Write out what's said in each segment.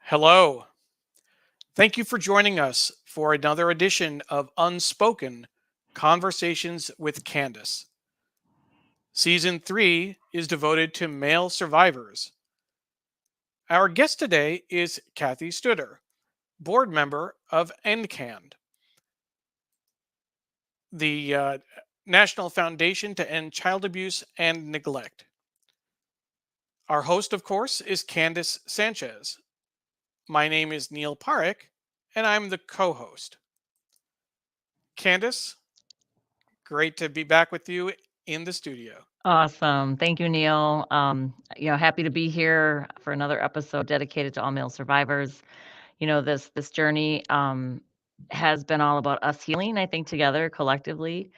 Hello. Thank you for joining us for another edition of Unspoken Conversations with Candace. Season 3 is devoted to male survivors. Our guest today is Cathy Studer, board member of EndCAN, the National Foundation to End Child Abuse and Neglect. Our host, of course, is Candace Sanchez. My name is Neil Parekh, and I'm the co host. Candace, great to be back with you in the studio. Awesome. Thank you, Neil. Happy to be here for another episode dedicated to all male survivors. This journey has been all about us healing, I think, together collectively.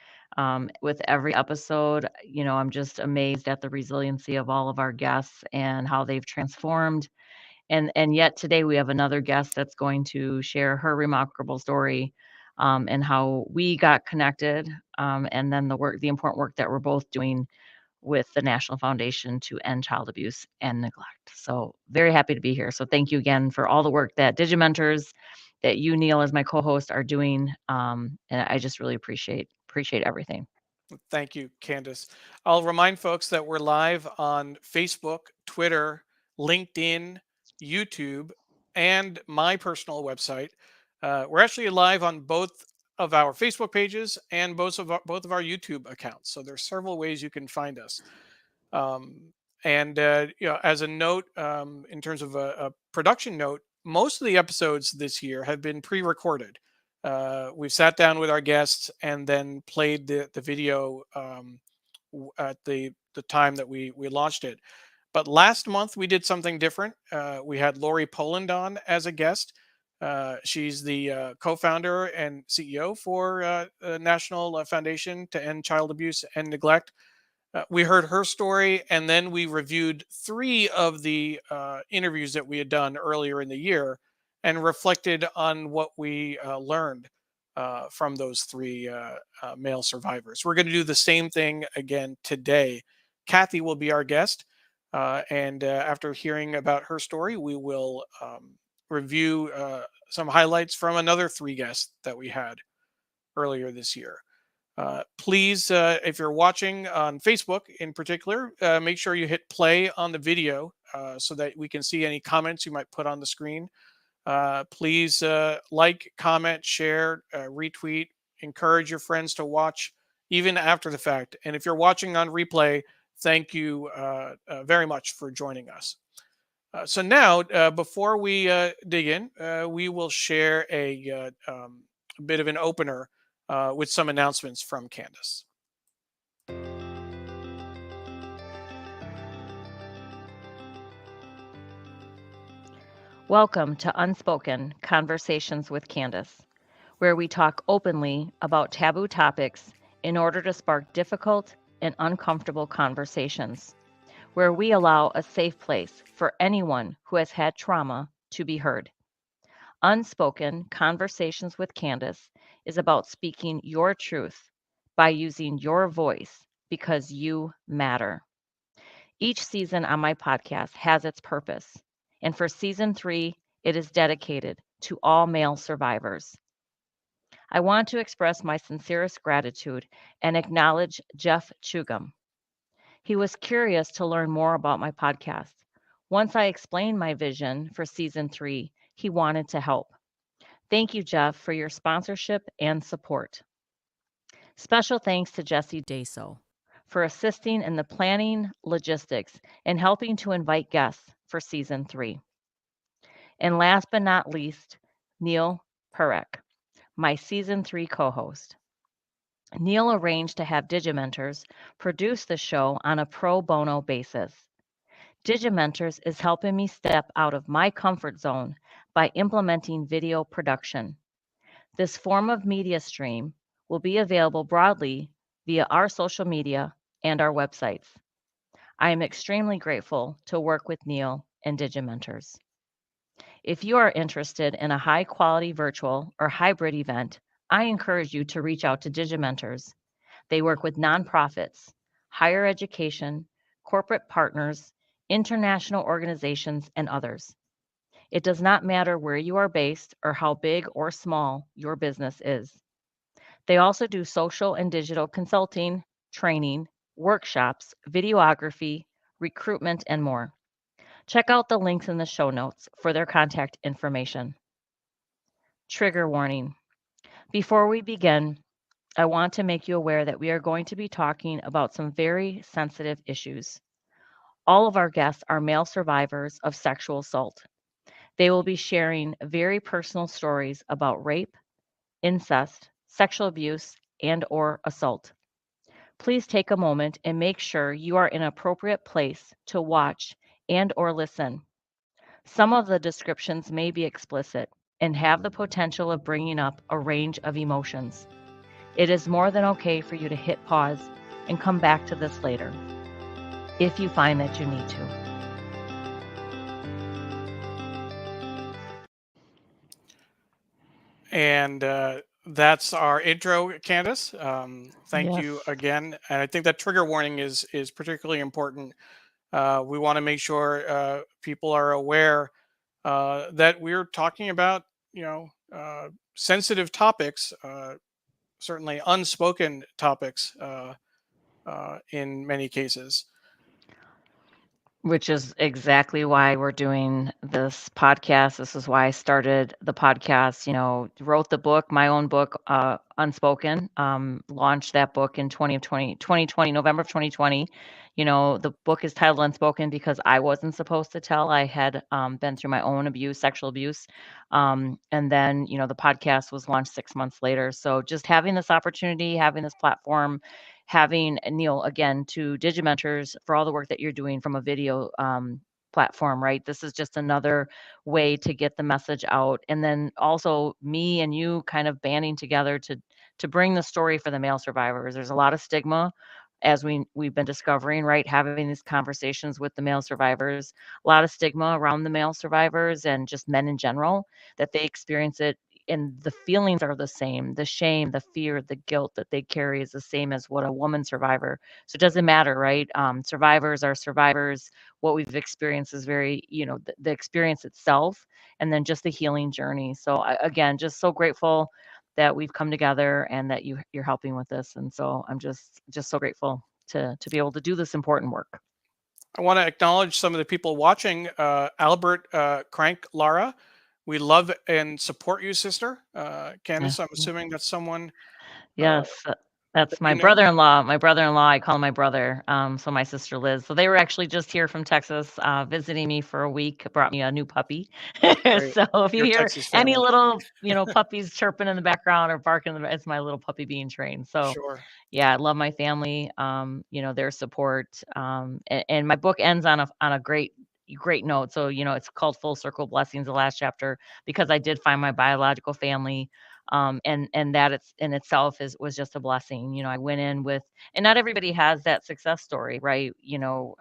With every episode, I'm just amazed at the resiliency of all of our guests and how they've transformed. And yet today we have another guest that's going to share her remarkable story, and how we got connected, and then the important work that we're both doing with the National Foundation to End Child Abuse and Neglect. So very happy to be here. So thank you again for all the work that Digimentors, that you, Neil, as my co-host, are doing. And I just really appreciate everything. Thank you, Candace. I'll remind folks that we're live on Facebook, Twitter, LinkedIn, YouTube, and my personal website. We're actually live on both of our Facebook pages and both of our YouTube accounts. So there's several ways you can find us. And as a note, in terms of a production note, most of the episodes this year have been pre-recorded. We've sat down with our guests and then played the video at the time that we launched it. But last month we did something different. We had Lori Poland on as a guest. She's the co-founder and CEO for the National Foundation to End Child Abuse and Neglect. We heard her story, and then we reviewed three of the interviews that we had done earlier in the year and reflected on what we learned from those three male survivors. We're going to do the same thing again today. Cathy will be our guest. And after hearing about her story, we will review some highlights from another three guests that we had earlier this year. Please, if you're watching on Facebook in particular, make sure you hit play on the video so that we can see any comments you might put on the screen. Please like, comment, share, retweet, encourage your friends to watch even after the fact. And if you're watching on replay, thank you very much for joining us. So now, before we dig in, we will share a bit of an opener with some announcements from Candace. Welcome to Unspoken Conversations with Candace, where we talk openly about taboo topics in order to spark difficult and uncomfortable conversations, where we allow a safe place for anyone who has had trauma to be heard. Unspoken Conversations with Candace is about speaking your truth by using your voice because you matter. Each season on my podcast has its purpose, and for season 3, it is dedicated to all male survivors. I want to express my sincerest gratitude and acknowledge Jeff Tjugum. He was curious to learn more about my podcast. Once I explained my vision for season 3, he wanted to help. Thank you, Jeff, for your sponsorship and support. Special thanks to Jesse Daso for assisting in the planning, logistics, and helping to invite guests for season 3. And last but not least, Neil Parekh, my season 3 co host. Neil arranged to have Digimentors produce the show on a pro bono basis. Digimentors is helping me step out of my comfort zone by implementing video production. This form of media stream will be available broadly via our social media and our websites. I am extremely grateful to work with Neil and Digimentors. If you are interested in a high quality virtual or hybrid event, I encourage you to reach out to Digimentors. They work with nonprofits, higher education, corporate partners, international organizations, and others. It does not matter where you are based or how big or small your business is. They also do social and digital consulting, training, workshops, videography, recruitment, and more. Check out the links in the show notes for their contact information. Trigger warning. Before we begin, I want to make you aware that we are going to be talking about some very sensitive issues. All of our guests are male survivors of sexual assault. They will be sharing very personal stories about rape, incest, sexual abuse, and or assault. Please take a moment and make sure you are in an appropriate place to watch and or listen. Some of the descriptions may be explicit and have the potential of bringing up a range of emotions. It is more than okay for you to hit pause and come back to this later if you find that you need to. And that's our intro, Candace. Thank you Yes. again. And I think that trigger warning is particularly important. We want to make sure people are aware that we're talking about, sensitive topics, certainly unspoken topics in many cases. Which is exactly why we're doing this podcast. This is why I started the podcast, wrote the book, my own book, Unspoken, launched that book in 2020, November of 2020. The book is titled Unspoken because I wasn't supposed to tell. I had been through my own abuse, sexual abuse. And then, the podcast was launched 6 months later. So just having this opportunity, having this platform, having Neil again to Digimentors for all the work that you're doing from a video platform, right? This is just another way to get the message out, and then also me and you kind of banding together to bring the story for the male survivors. There's a lot of stigma, as we've been discovering, right? Having these conversations with the male survivors, a lot of stigma around the male survivors and just men in general, that they experience it and the feelings are the same. The shame, the fear, the guilt that they carry is the same as what a woman survivor. So it doesn't matter, right? Survivors are survivors. What we've experienced is very, the experience itself, and then just the healing journey. So again, just so grateful that we've come together and that you're helping with this. And so I'm just so grateful to be able to do this important work. I want to acknowledge some of the people watching. Albert Crank Lara, we love and support you, sister. Yeah. Candace, I'm assuming that's someone uh, Yes, that's that you my know. brother-in-law. My brother-in-law, I call him my brother. So my sister Liz. So they were actually just here from Texas, visiting me for a week. Brought me a new puppy. Great. So if you Your hear Texas any family. little, puppies chirping in the background or barking, it's my little puppy being trained. So Sure. yeah, I love my family. Their support. And my book ends on a great note. So it's called Full Circle Blessings, the last chapter, because I did find my biological family, and that it's in itself was just a blessing. I went in with, and not everybody has that success story, right?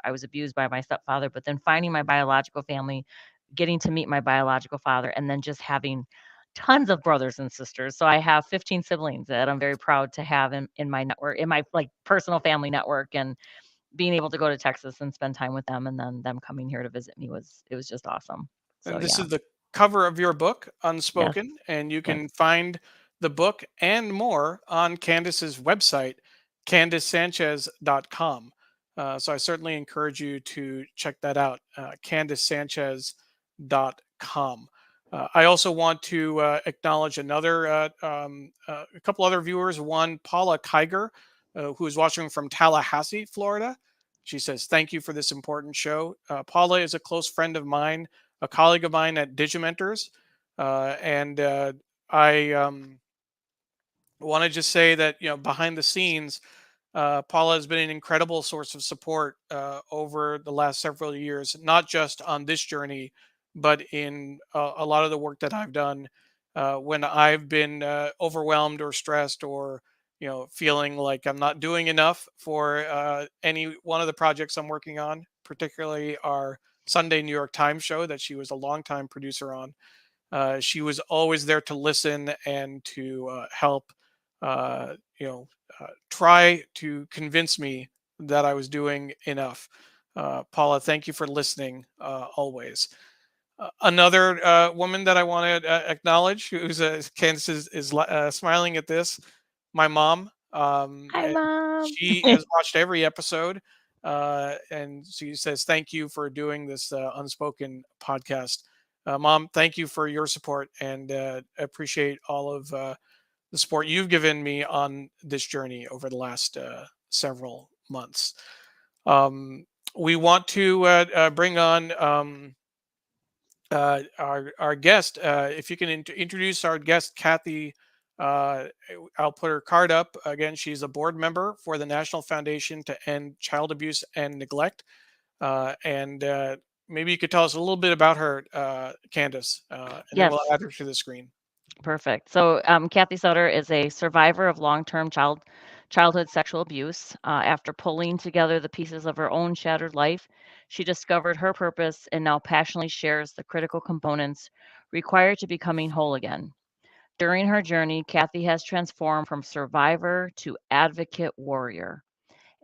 I was abused by my stepfather, but then finding my biological family, getting to meet my biological father, and then just having tons of brothers and sisters. So I have 15 siblings that I'm very proud to have in my network, in my like personal family network, and being able to go to Texas and spend time with them, and then them coming here to visit me was just awesome. So And this yeah. is the cover of your book, Yes. Unspoken, and you Yes. can find the book and more on Candace's website, CandaceSanchez.com. So I certainly encourage you to check that out, CandaceSanchez.com. I also want to acknowledge a couple other viewers. One, Paula Kiger, who is watching from Tallahassee, Florida. She says, "Thank you for this important show." Paula is a close friend of mine, a colleague of mine at Digimentors, and I want to just say that behind the scenes, Paula has been an incredible source of support over the last several years, not just on this journey, but in a lot of the work that I've done when I've been overwhelmed or stressed or feeling like I'm not doing enough for any one of the projects I'm working on, particularly our Sunday New York Times show that she was a longtime producer on. She was always there to listen and to help, uh, you know, try to convince me that I was doing enough. Paula, thank you for listening always. Another woman that I want to acknowledge, who's Candace is smiling at this, my mom. Hi, Mom. She has watched every episode, and she says thank you for doing this Unspoken podcast. Mom, thank you for your support, and appreciate all of the support you've given me on this journey over the last several months. Um, we want to bring on our guest. If you can introduce our guest, Cathy. I'll put her card up again. She's a board member for the National Foundation to End Child Abuse and Neglect. And maybe you could tell us a little bit about her, Candace, and then Yes. we'll add her to the screen. Perfect. So, Cathy Studer is a survivor of long-term childhood sexual abuse. After pulling together the pieces of her own shattered life, she discovered her purpose and now passionately shares the critical components required to becoming whole again. During her journey, Cathy has transformed from survivor to advocate warrior.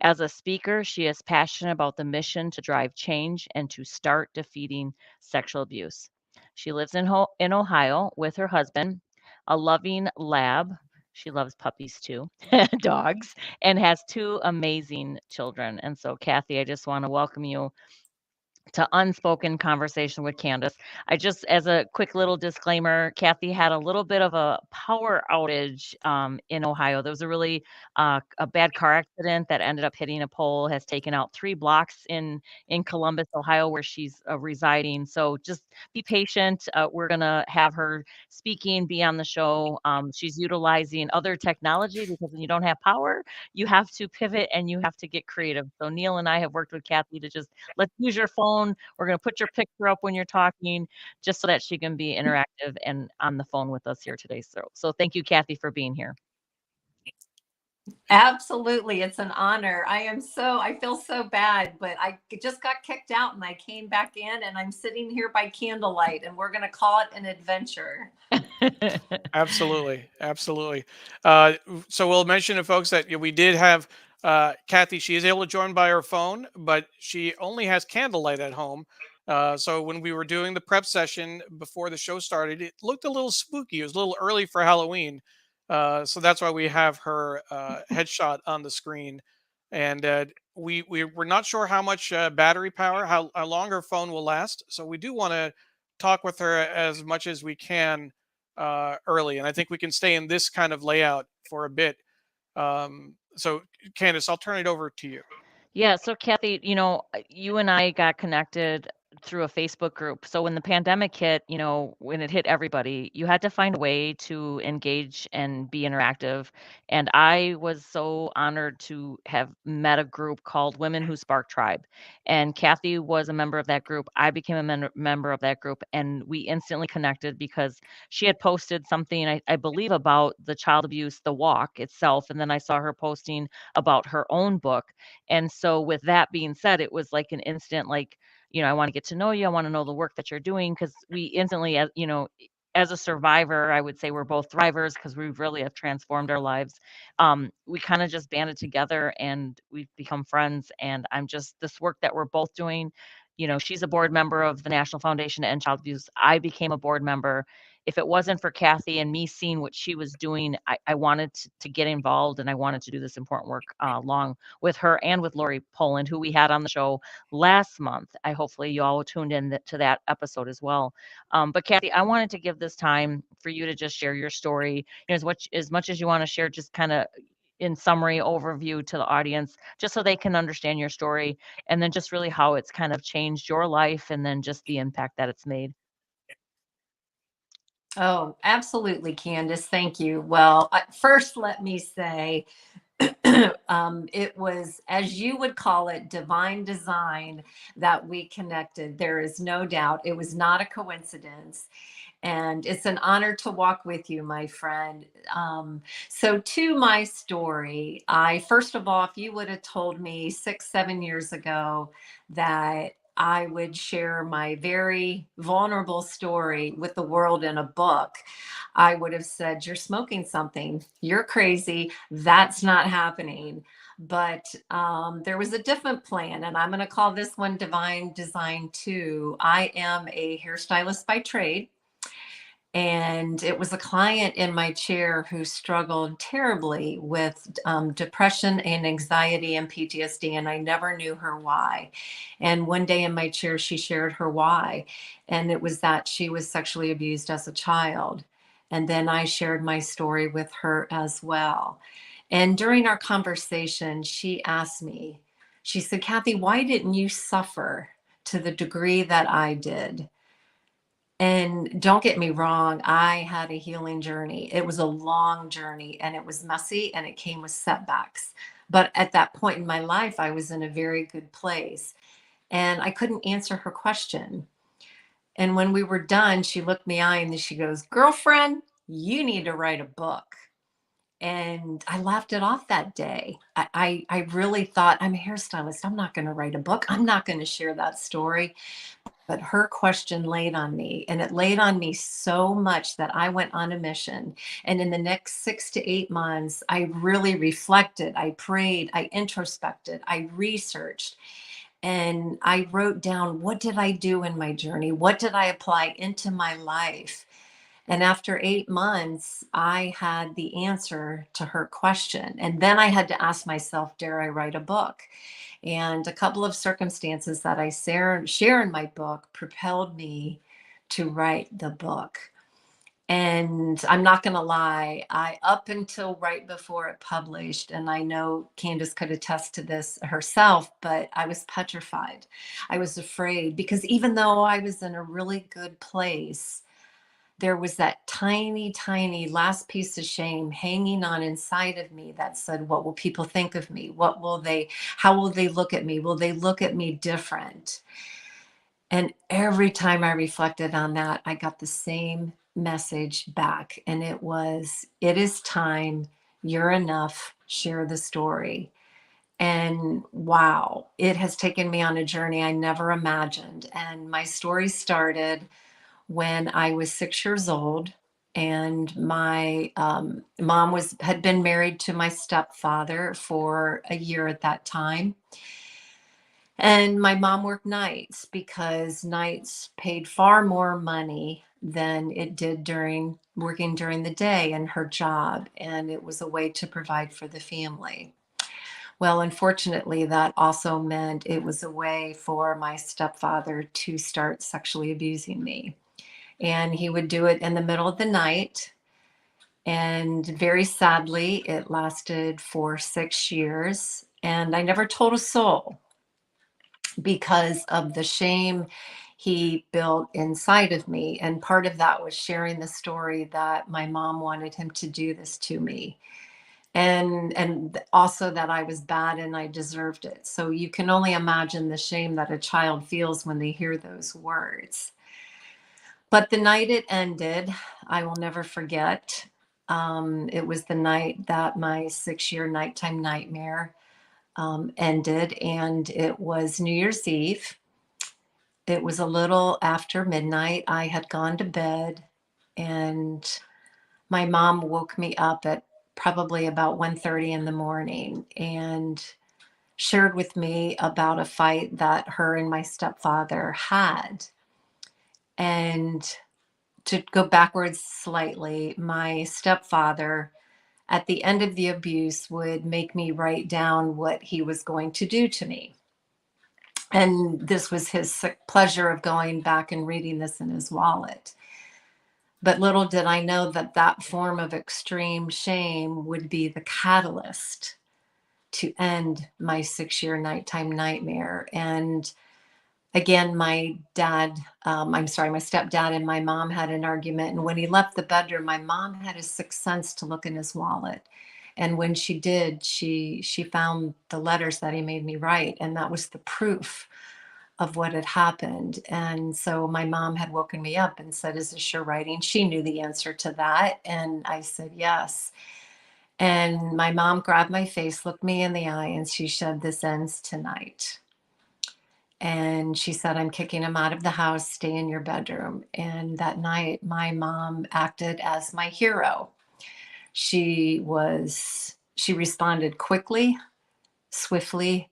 As a speaker, she is passionate about the mission to drive change and to start defeating sexual abuse. She lives in Ohio with her husband, a loving lab. She loves puppies too, dogs, and has two amazing children. And so, Cathy, I just want to welcome you to Unspoken Conversation with Candace. I just, as a quick little disclaimer, Cathy had a little bit of a power outage in Ohio. There was a bad car accident that ended up hitting a pole, has taken out 3 blocks in Columbus, Ohio, where she's residing. So just be patient. We're gonna have her speaking, be on the show. She's utilizing other technology because when you don't have power, you have to pivot and you have to get creative. So Neil and I have worked with Cathy to just let's use your phone. We're going to put your picture up when you're talking just so that she can be interactive and on the phone with us here today. So thank you, Cathy, for being here. Absolutely. It's an honor. I feel so bad, but I just got kicked out and I came back in and I'm sitting here by candlelight and we're going to call it an adventure. Absolutely, absolutely. So we'll mention to folks that we did have Cathy. She is able to join by her phone, but she only has candlelight at home. So when we were doing the prep session before the show started, it looked a little spooky. It was a little early for Halloween, so that's why we have her headshot on the screen. And we were not sure how much battery power, how long her phone will last. So we do want to talk with her as much as we can early, and I think we can stay in this kind of layout for a bit. So, Candace, I'll turn it over to you. Yeah, so Cathy, you and I got connected through a Facebook group. So when the pandemic hit, when it hit everybody, you had to find a way to engage and be interactive. And I was so honored to have met a group called Women Who Spark Tribe. And Cathy was a member of that group. I became a member of that group, and we instantly connected because she had posted something, I believe, about the child abuse, the walk itself. And then I saw her posting about her own book. And so with that being said, it was like an instant, like, I want to get to know you. I want to know the work that you're doing because we instantly, as a survivor, I would say we're both thrivers because we really have transformed our lives. We kind of just banded together and we've become friends. And I'm just this work that we're both doing. She's a board member of the National Foundation to End Child Abuse. I became a board member. If it wasn't for Cathy and me seeing what she was doing, I wanted to get involved and I wanted to do this important work along with her and with Lori Poland, who we had on the show last month. Hopefully you all tuned in to that episode as well. But Cathy, I wanted to give this time for you to just share your story, as much as you want to share, just kind of in summary overview to the audience, just so they can understand your story and then just really how it's kind of changed your life and then just the impact that it's made. Oh, absolutely, Candace. Thank you. Well, first, let me say it was, as you would call it, divine design that we connected. There is no doubt. It was not a coincidence. And it's an honor to walk with you, my friend. So to my story, first of all, if you would have told me 6, 7 years ago that I would share my very vulnerable story with the world in a book, I would have said, you're smoking something. You're crazy. That's not happening. But there was a different plan, and I'm going to call this one Divine Design 2. I am a hairstylist by trade. And it was a client in my chair who struggled terribly with depression and anxiety and PTSD, and I never knew her why. And one day in my chair, she shared her why, and it was that she was sexually abused as a child. And then I shared my story with her as well. And during our conversation, she asked me, she said, Cathy, why didn't you suffer to the degree that I did? And don't get me wrong, I had a healing journey. It was a long journey and it was messy and it came with setbacks. But at that point in my life, I was in a very good place and I couldn't answer her question. And when we were done, she looked me eye and she goes, Girlfriend, you need to write a book. And I laughed it off that day. I really thought, I'm a hairstylist. I'm not going to write a book. I'm not going to share that story. But her question laid on me, and it laid on me so much that I went on a mission. And in the next 6 to 8 months, I really reflected, I prayed, I introspected, I researched, and I wrote down, what did I do in my journey? What did I apply into my life? And after 8 months, I had the answer to her question. And then I had to ask myself, dare I write a book? And a couple of circumstances that I share in my book propelled me to write the book. And I'm not going to lie, I up until right before it published, and I know Candace could attest to this herself, but I was petrified. I was afraid because even though I was in a really good place, there was that tiny, tiny last piece of shame hanging on inside of me that said, what will people think of me? How will they look at me? Will they look at me different? And every time I reflected on that, I got the same message back. And it was, it is time, you're enough, share the story. And wow, it has taken me on a journey I never imagined. And my story started when I was 6 years old, and my mom had been married to my stepfather for a year at that time. And my mom worked nights because nights paid far more money than it did during working during the day in her job. And it was a way to provide for the family. Well, unfortunately, that also meant it was a way for my stepfather to start sexually abusing me. And he would do it in the middle of the night. And very sadly, it lasted for 6 years. And I never told a soul because of the shame he built inside of me. And part of that was sharing the story that my mom wanted him to do this to me. And also that I was bad and I deserved it. So you can only imagine the shame that a child feels when they hear those words. But the night it ended, I will never forget. It was the night that my 6-year nighttime nightmare ended, and it was New Year's Eve. It was a little after midnight. I had gone to bed, and my mom woke me up at probably about 1:30 in the morning and shared with me about a fight that her and my stepfather had. And to go backwards slightly, my stepfather, at the end of the abuse, would make me write down what he was going to do to me. And this was his pleasure of going back and reading this in his wallet. But little did I know that that form of extreme shame would be the catalyst to end my 6-year nighttime nightmare. And again, my stepdad and my mom had an argument. And when he left the bedroom, my mom had a sixth sense to look in his wallet. And when she did, she found the letters that he made me write. And that was the proof of what had happened. And so my mom had woken me up and said, is this your writing? She knew the answer to that. And I said, yes. And my mom grabbed my face, looked me in the eye, and she said, this ends tonight. And she said, I'm kicking him out of the house, stay in your bedroom. And that night, my mom acted as my hero. She responded quickly. swiftly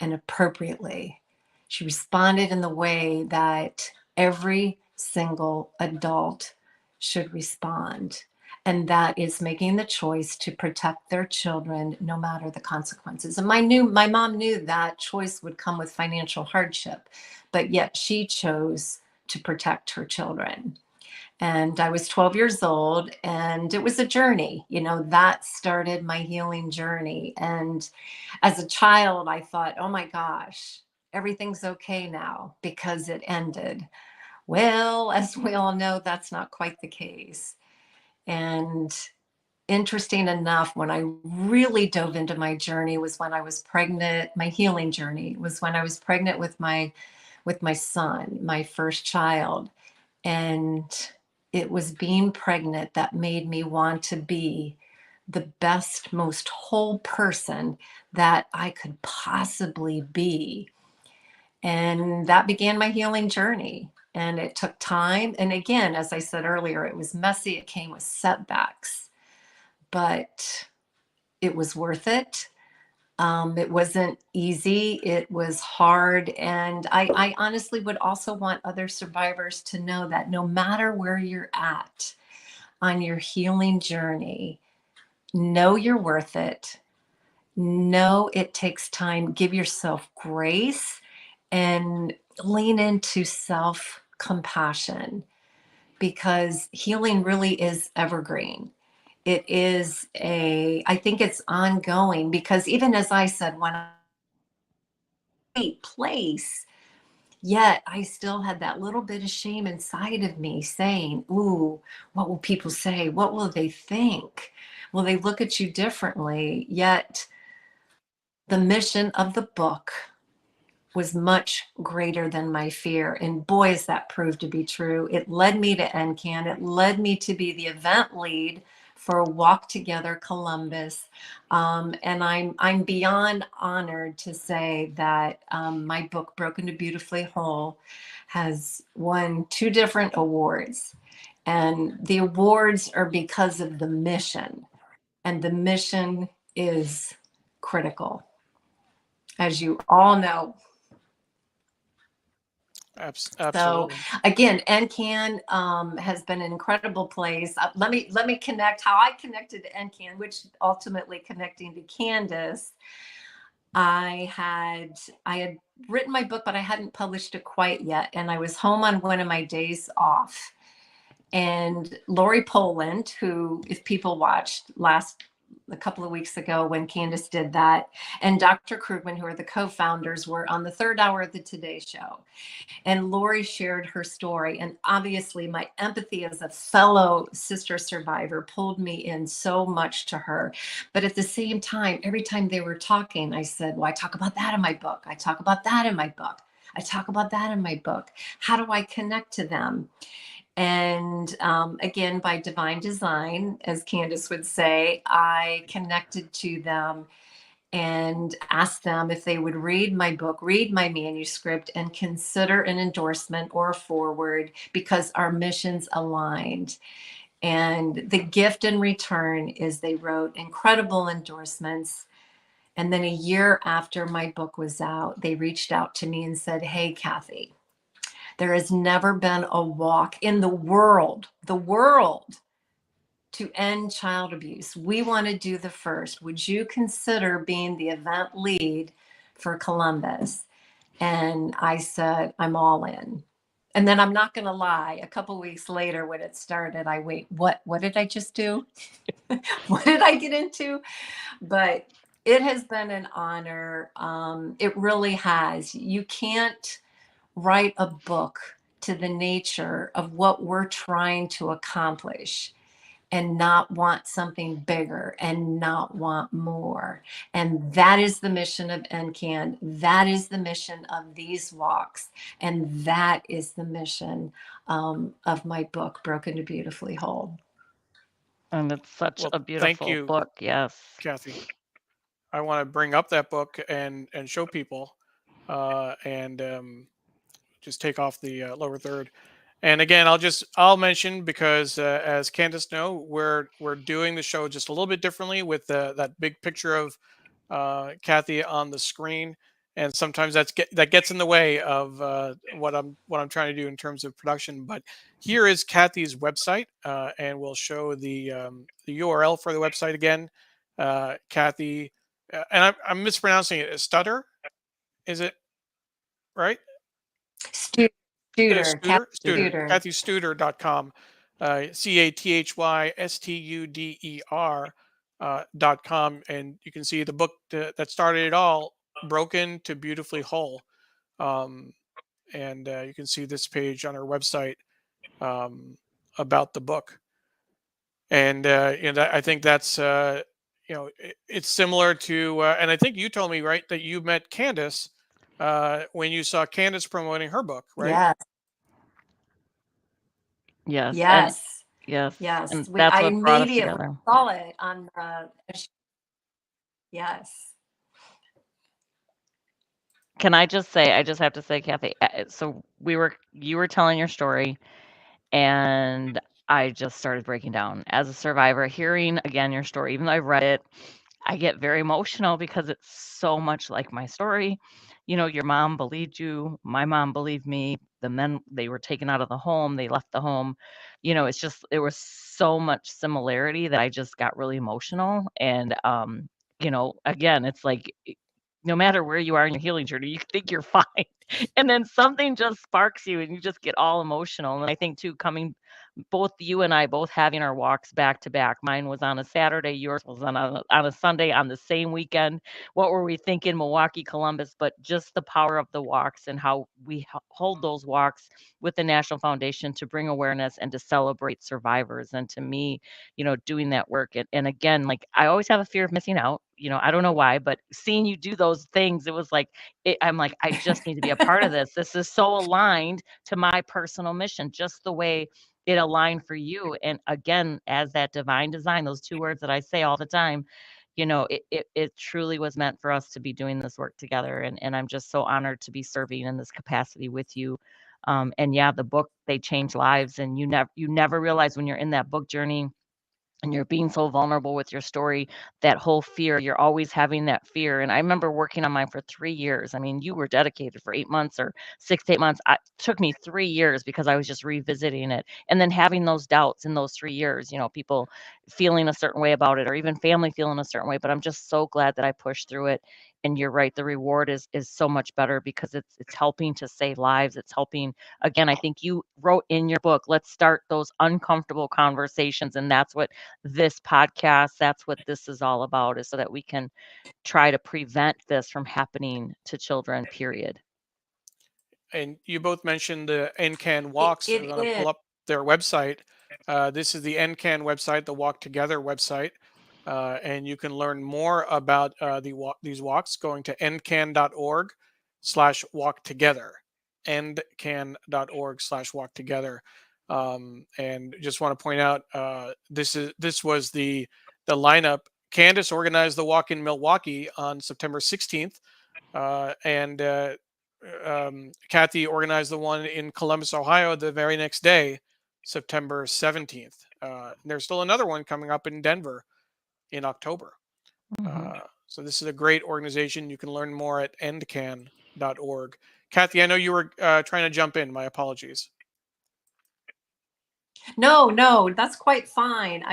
and appropriately. She responded in the way that every single adult should respond. And that is making the choice to protect their children no matter the consequences. And my mom knew that choice would come with financial hardship, but yet she chose to protect her children. And I was 12 years old, and it was a journey. That started my healing journey. And as a child, I thought, oh my gosh, everything's okay now because it ended. Well, as we all know, that's not quite the case. And interesting enough, when I really dove into my journey was when I was pregnant. My healing journey was when I was pregnant with my son, my first child. And it was being pregnant that made me want to be the best, most whole person that I could possibly be. And that began my healing journey. And it took time. And again, as I said earlier, it was messy. It came with setbacks, but it was worth it. It wasn't easy. It was hard. And I honestly would also want other survivors to know that no matter where you're at on your healing journey, know you're worth it. Know it takes time. Give yourself grace and lean into self-compassion, because healing really is evergreen. It is I think it's ongoing, because even as I said, when place, yet I still had that little bit of shame inside of me saying, ooh, what will people say? What will they think? Will they look at you differently? Yet the mission of the book was much greater than my fear. And boy, is that proved to be true. It led me to EndCAN. It led me to be the event lead for Walk Together Columbus. And I'm beyond honored to say that my book, Broken to Beautifully Whole, has won 2 different awards. And the awards are because of the mission. And the mission is critical. As you all know, Absolutely. So again, EndCAN has been an incredible place. Let me connect how I connected to EndCAN, which ultimately connecting to Candace. I had written my book, but I hadn't published it quite yet, and I was home on one of my days off. And Lori Poland, who, if people watched a couple of weeks ago when Candace did that, and Dr. Krugman, who are the co-founders, were on the 3rd hour of the Today Show. And Lori shared her story. And obviously my empathy as a fellow sister survivor pulled me in so much to her. But at the same time, every time they were talking, I said, well, I talk about that in my book. I talk about that in my book. I talk about that in my book. How do I connect to them? And again, by divine design, as Candace would say, I connected to them and asked them if they would read my book, read my manuscript, and consider an endorsement or a forward, because our missions aligned. And the gift in return is they wrote incredible endorsements. And then a year after my book was out, they reached out to me and said, hey, Cathy, there has never been a walk in the world to end child abuse. We want to do the first. Would you consider being the event lead for Columbus? And I said, I'm all in. And then I'm not going to lie, a couple of weeks later when it started, what did I just do? What did I get into? But it has been an honor. It really has. You can't write a book to the nature of what we're trying to accomplish and not want something bigger and not want more. And that is the mission of EndCAN. That is the mission of these walks. And that is the mission of my book, Broken to Beautifully Whole. And it's such Well, a thank beautiful you, book. Yes. Cathy. I want to bring up that book and show people, and just take off the lower third. And again, I'll mention, because as Candace know, we're doing the show just a little bit differently with that big picture of Cathy on the screen, and sometimes that gets in the way of what I'm trying to do in terms of production. But here is Cathy's website, and we'll show the URL for the website again. Cathy, and I'm mispronouncing it. Studer, is it right? Studer, Studer, Cathy Studer, Studer. CathyStuder.com, CathyStuder.com, and you can see the book that started it all, Broken to Beautifully Whole. And you can see this page on our website about the book. And I think that's it's similar to, and I think you told me, right, that you met Candace when you saw Candace promoting her book, right? Yes, Yes, and yes, yes, yes. and that's I what brought us immediately together. saw it on yes. Can I just say, I just have to say, Cathy, so you were telling your story, and I just started breaking down as a survivor, hearing again your story. Even though I've read it, I get very emotional because it's so much like my story. Your mom believed you, my mom believed me. The men, they were taken out of the home, they left the home. It's just there was so much similarity that I just got really emotional. And again, it's like no matter where you are in your healing journey, you think you're fine. And then something just sparks you and you just get all emotional. And I think too, both you and I both having our walks back to back. Mine was on a Saturday, yours was on a Sunday on the same weekend. What were we thinking, Milwaukee, Columbus? But just the power of the walks and how we hold those walks with the National Foundation to bring awareness and to celebrate survivors. And to me, doing that work. And again, like I always have a fear of missing out. I don't know why, but seeing you do those things, it was like, I'm like, I just need to be a part of this. This is so aligned to my personal mission, just the way it aligned for you. And again, as that divine design, those two words that I say all the time, it truly was meant for us to be doing this work together. And I'm just so honored to be serving in this capacity with you. And yeah, the book, they change lives, and you never realize when you're in that book journey and you're being so vulnerable with your story, that whole fear, you're always having that fear. And I remember working on mine for 3 years. I mean, you were dedicated for 8 months or 6 to 8 months. It took me 3 years because I was just revisiting it. And then having those doubts in those 3 years, people feeling a certain way about it, or even family feeling a certain way. But I'm just so glad that I pushed through it. And you're right, the reward is so much better because it's helping to save lives. It's helping. Again, I think you wrote in your book, let's start those uncomfortable conversations. And that's what this podcast, that's what this is all about, is so that we can try to prevent this from happening to children, period. And you both mentioned the EndCAN It, walks. I'm it going to is. pull up their website. This is the EndCAN website, the Walk Together website. And you can learn more about these walks going to endcan.org/walk together. endcan.org/walk together. And just want to point out, this was the lineup. Candace organized the walk in Milwaukee on September 16th, and Cathy organized the one in Columbus, Ohio, the very next day, September 17th. There's still another one coming up in Denver in October. So this is a great organization. You can learn more at endcan.org. Cathy, I know you were trying to jump in. My apologies. No, that's quite fine.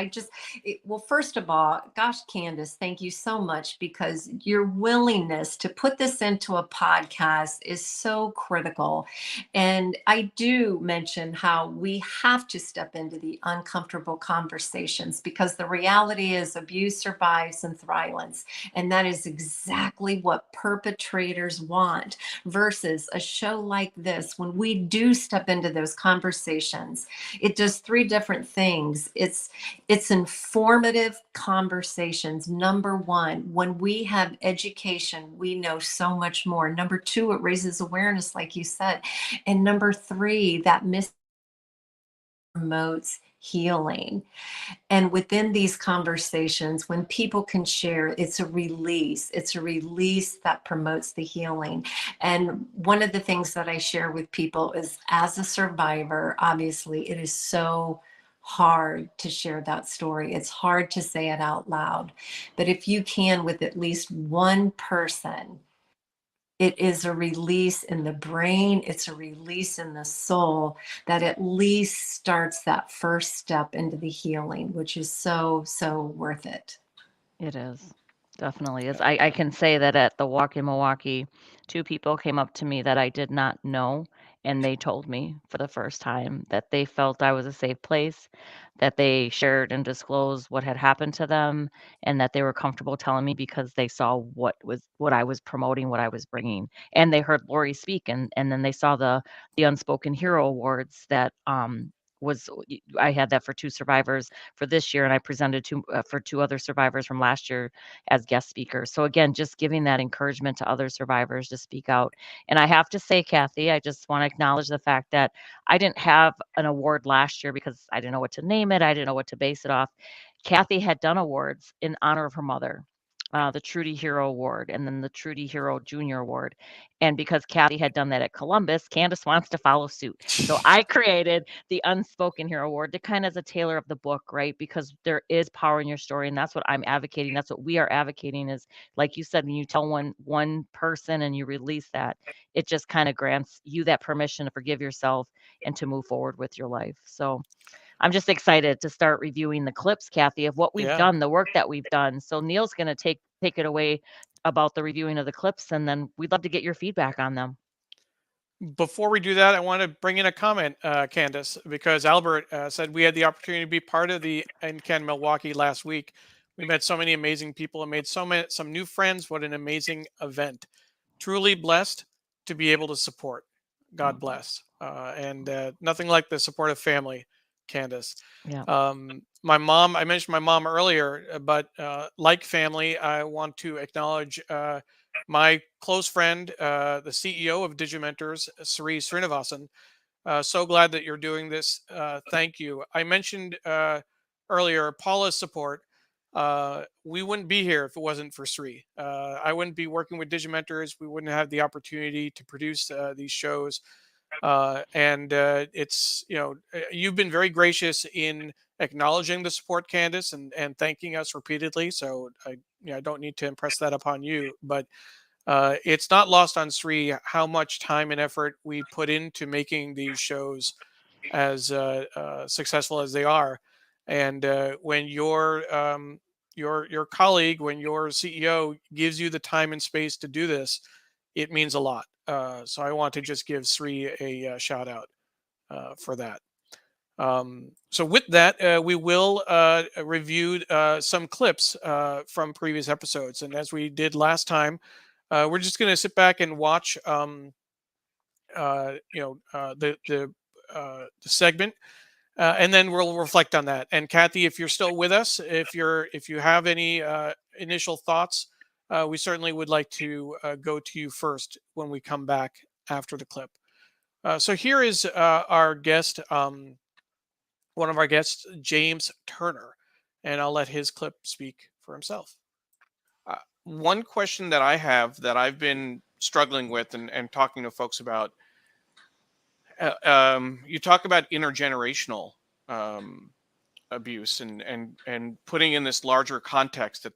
Well, first of all, gosh, Candace, thank you so much, because your willingness to put this into a podcast is so critical. And I do mention how we have to step into the uncomfortable conversations, because the reality is abuse survives and thrives. And that is exactly what perpetrators want, versus a show like this. When we do step into those conversations, it does three different things. It's informative conversations. Number one, when we have education, we know so much more. Number two, it raises awareness, like you said. And number three, that promotes healing. And within these conversations, when people can share, it's a release. It's a release that promotes the healing. And one of the things that I share with people is, as a survivor, obviously, it is so hard to share that story. It's hard to say it out loud. But if you can, with at least one person, it is a release in the brain, it's a release in the soul that at least starts that first step into the healing, which is so, so worth it. It is. Definitely is. I can say that at the walk in Milwaukee, 2 people came up to me that I did not know, and they told me for the first time that they felt I was a safe place, that they shared and disclosed what had happened to them, and that they were comfortable telling me because they saw what I was promoting, what I was bringing. And they heard Lori speak, and then they saw the Unspoken Hero Awards that was I had that for 2 survivors for this year, and I presented for 2 other survivors from last year as guest speakers. So again, just giving that encouragement to other survivors to speak out. And I have to say, Cathy, I just want to acknowledge the fact that I didn't have an award last year because I didn't know what to name it. I didn't know what to base it off. Cathy had done awards in honor of her mother. The Trudy Hero Award and then the Trudy Hero Junior Award. And because Cathy had done that at Columbus, Candace wants to follow suit. So I created the Unspoken Hero Award to kind of as a tailor of the book, right? Because there is power in your story, and that's what I'm advocating. That's what we are advocating is, like you said, when you tell one person and you release that, it just kind of grants you that permission to forgive yourself and to move forward with your life. So I'm just excited to start reviewing the clips, Cathy, of what we've Yeah. done, the work that we've done. So Neil's going to take it away about the reviewing of the clips, and then we'd love to get your feedback on them. Before we do that, I want to bring in a comment, Candace, because Albert said we had the opportunity to be part of the EndCAN Milwaukee last week. We met so many amazing people and made some new friends. What an amazing event! Truly blessed to be able to support. God bless, and nothing like the support of family, Candace. Yeah. My mom, I mentioned my mom earlier, but like family, I want to acknowledge my close friend, the CEO of Digimentors, Sri Srinivasan. So glad that you're doing this. Thank you. I mentioned earlier Paula's support. We wouldn't be here if it wasn't for Sri. I wouldn't be working with Digimentors. We wouldn't have the opportunity to produce these shows. And it's, you've been very gracious in acknowledging the support, Candace, and thanking us repeatedly. So I don't need to impress that upon you, but it's not lost on Sri how much time and effort we put into making these shows as successful as they are. And when your colleague, when your CEO gives you the time and space to do this, it means a lot. So I want to just give Sri a shout out for that. So with that, we will review some clips from previous episodes. And as we did last time, we're just going to sit back and watch, the segment, and then we'll reflect on that. And Cathy, if you're still with us, if you have any initial thoughts, we certainly would like to go to you first when we come back after the clip. So here is our guest, one of our guests, James Turner, and I'll let his clip speak for himself. One question that I have that I've been struggling with and talking to folks about, you talk about intergenerational abuse and putting in this larger context that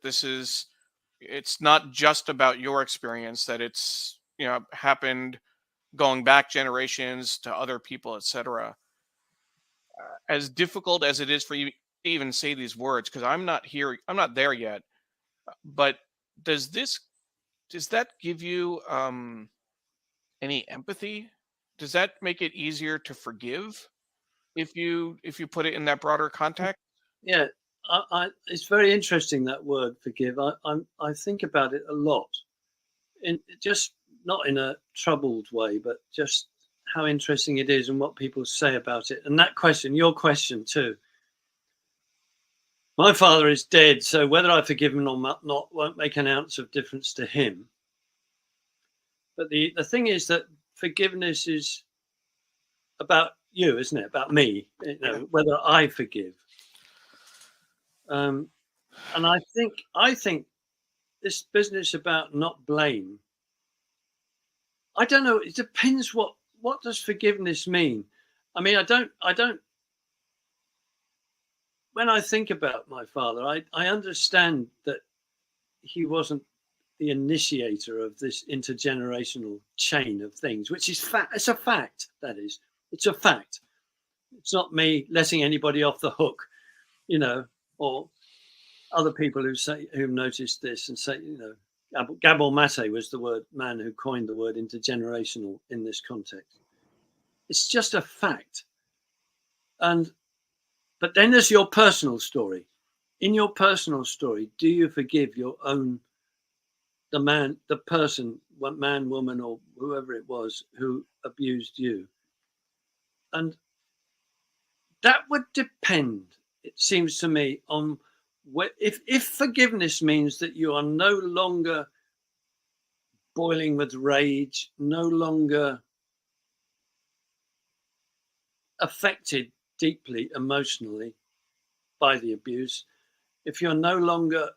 it's not just about your experience, that it's happened going back generations to other people, etc. As difficult as it is for you to even say these words, because I'm not there yet, but does that give you any empathy? Does that make it easier to forgive if you put it in that broader context? Yeah, it's very interesting, that word forgive. I think about it a lot, in just not in a troubled way, but just how interesting it is and what people say about it. And that question, your question too. My father is dead, so whether I forgive him or not won't make an ounce of difference to him. But the thing is that forgiveness is about you, isn't it? About me, whether I forgive. And I think this business about not blame, I don't know. It depends what does forgiveness mean. I mean, I don't when I think about my father, I understand that he wasn't the initiator of this intergenerational chain of things, which is fact. It's a fact. That is, it's a fact. It's not me letting anybody off the hook, you know, or other people who've noticed this and say, you know, Gabor Mate was the man who coined the word intergenerational in this context. It's just a fact. But then there's your personal story. In your personal story, do you forgive the person, man, woman, or whoever it was who abused you? And that would depend, it seems to me, on if forgiveness means that you are no longer boiling with rage, no longer affected deeply emotionally by the abuse, if you're no longer,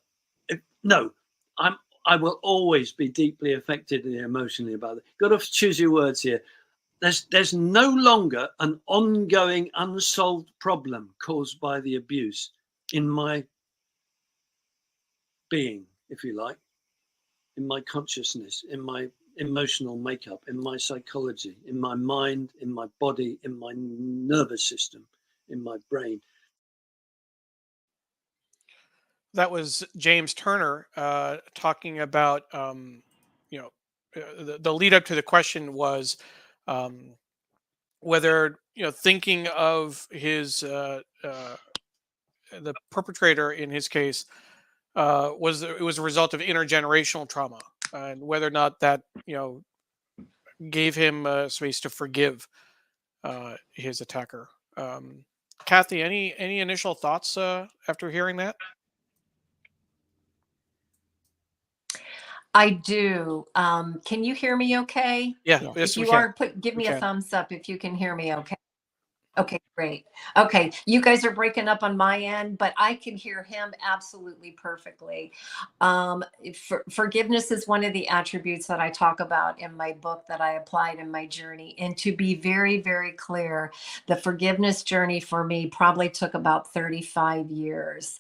I will always be deeply affected emotionally about it. Got to choose your words here. There's no longer an ongoing unsolved problem caused by the abuse in my being, if you like, in my consciousness, in my emotional makeup, in my psychology, in my mind, in my body, in my nervous system, in my brain. That was James Turner talking about, the lead up to the question was um, whether, thinking of the perpetrator in his case it was a result of intergenerational trauma, and whether or not that gave him space to forgive his attacker. Cathy, any initial thoughts after hearing that? I do. Can you hear me okay? Yeah, Yes. yes, If we you can. are, give We me a can. thumbs up if you can hear me okay. Okay, great. Okay, you guys are breaking up on my end, but I can hear him absolutely perfectly. Forgiveness is one of the attributes that I talk about in my book that I applied in my journey. And to be very, very clear, the forgiveness journey for me probably took about 35 years.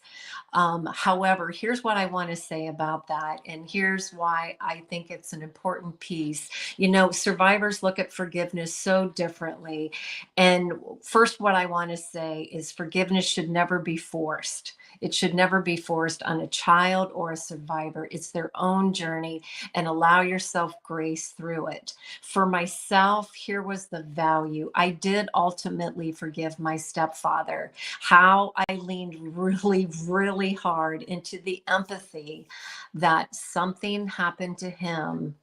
However, here's what I want to say about that. And here's why I think it's an important piece. You know, survivors look at forgiveness so differently. And first, what I want to say is forgiveness should never be forced. It should never be forced on a child or a survivor. It's their own journey, and allow yourself grace through it. For myself, here was the value. I did ultimately forgive my stepfather. How I leaned really, really hard into the empathy that something happened to him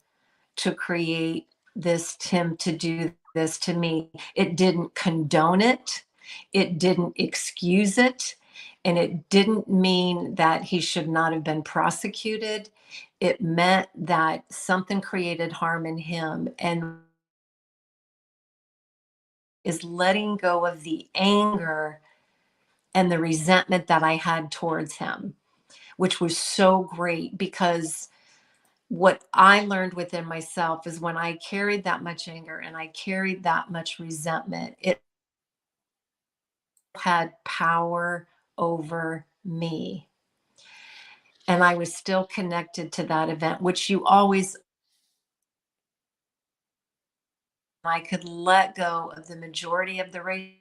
to create him to do this to me. It didn't condone it. It didn't excuse it. And it didn't mean that he should not have been prosecuted. It meant that something created harm in him, and is letting go of the anger and the resentment that I had towards him, which was so great, because what I learned within myself is when I carried that much anger and I carried that much resentment, it had power over me. And I was still connected to that event, which I could let go of the majority of the race.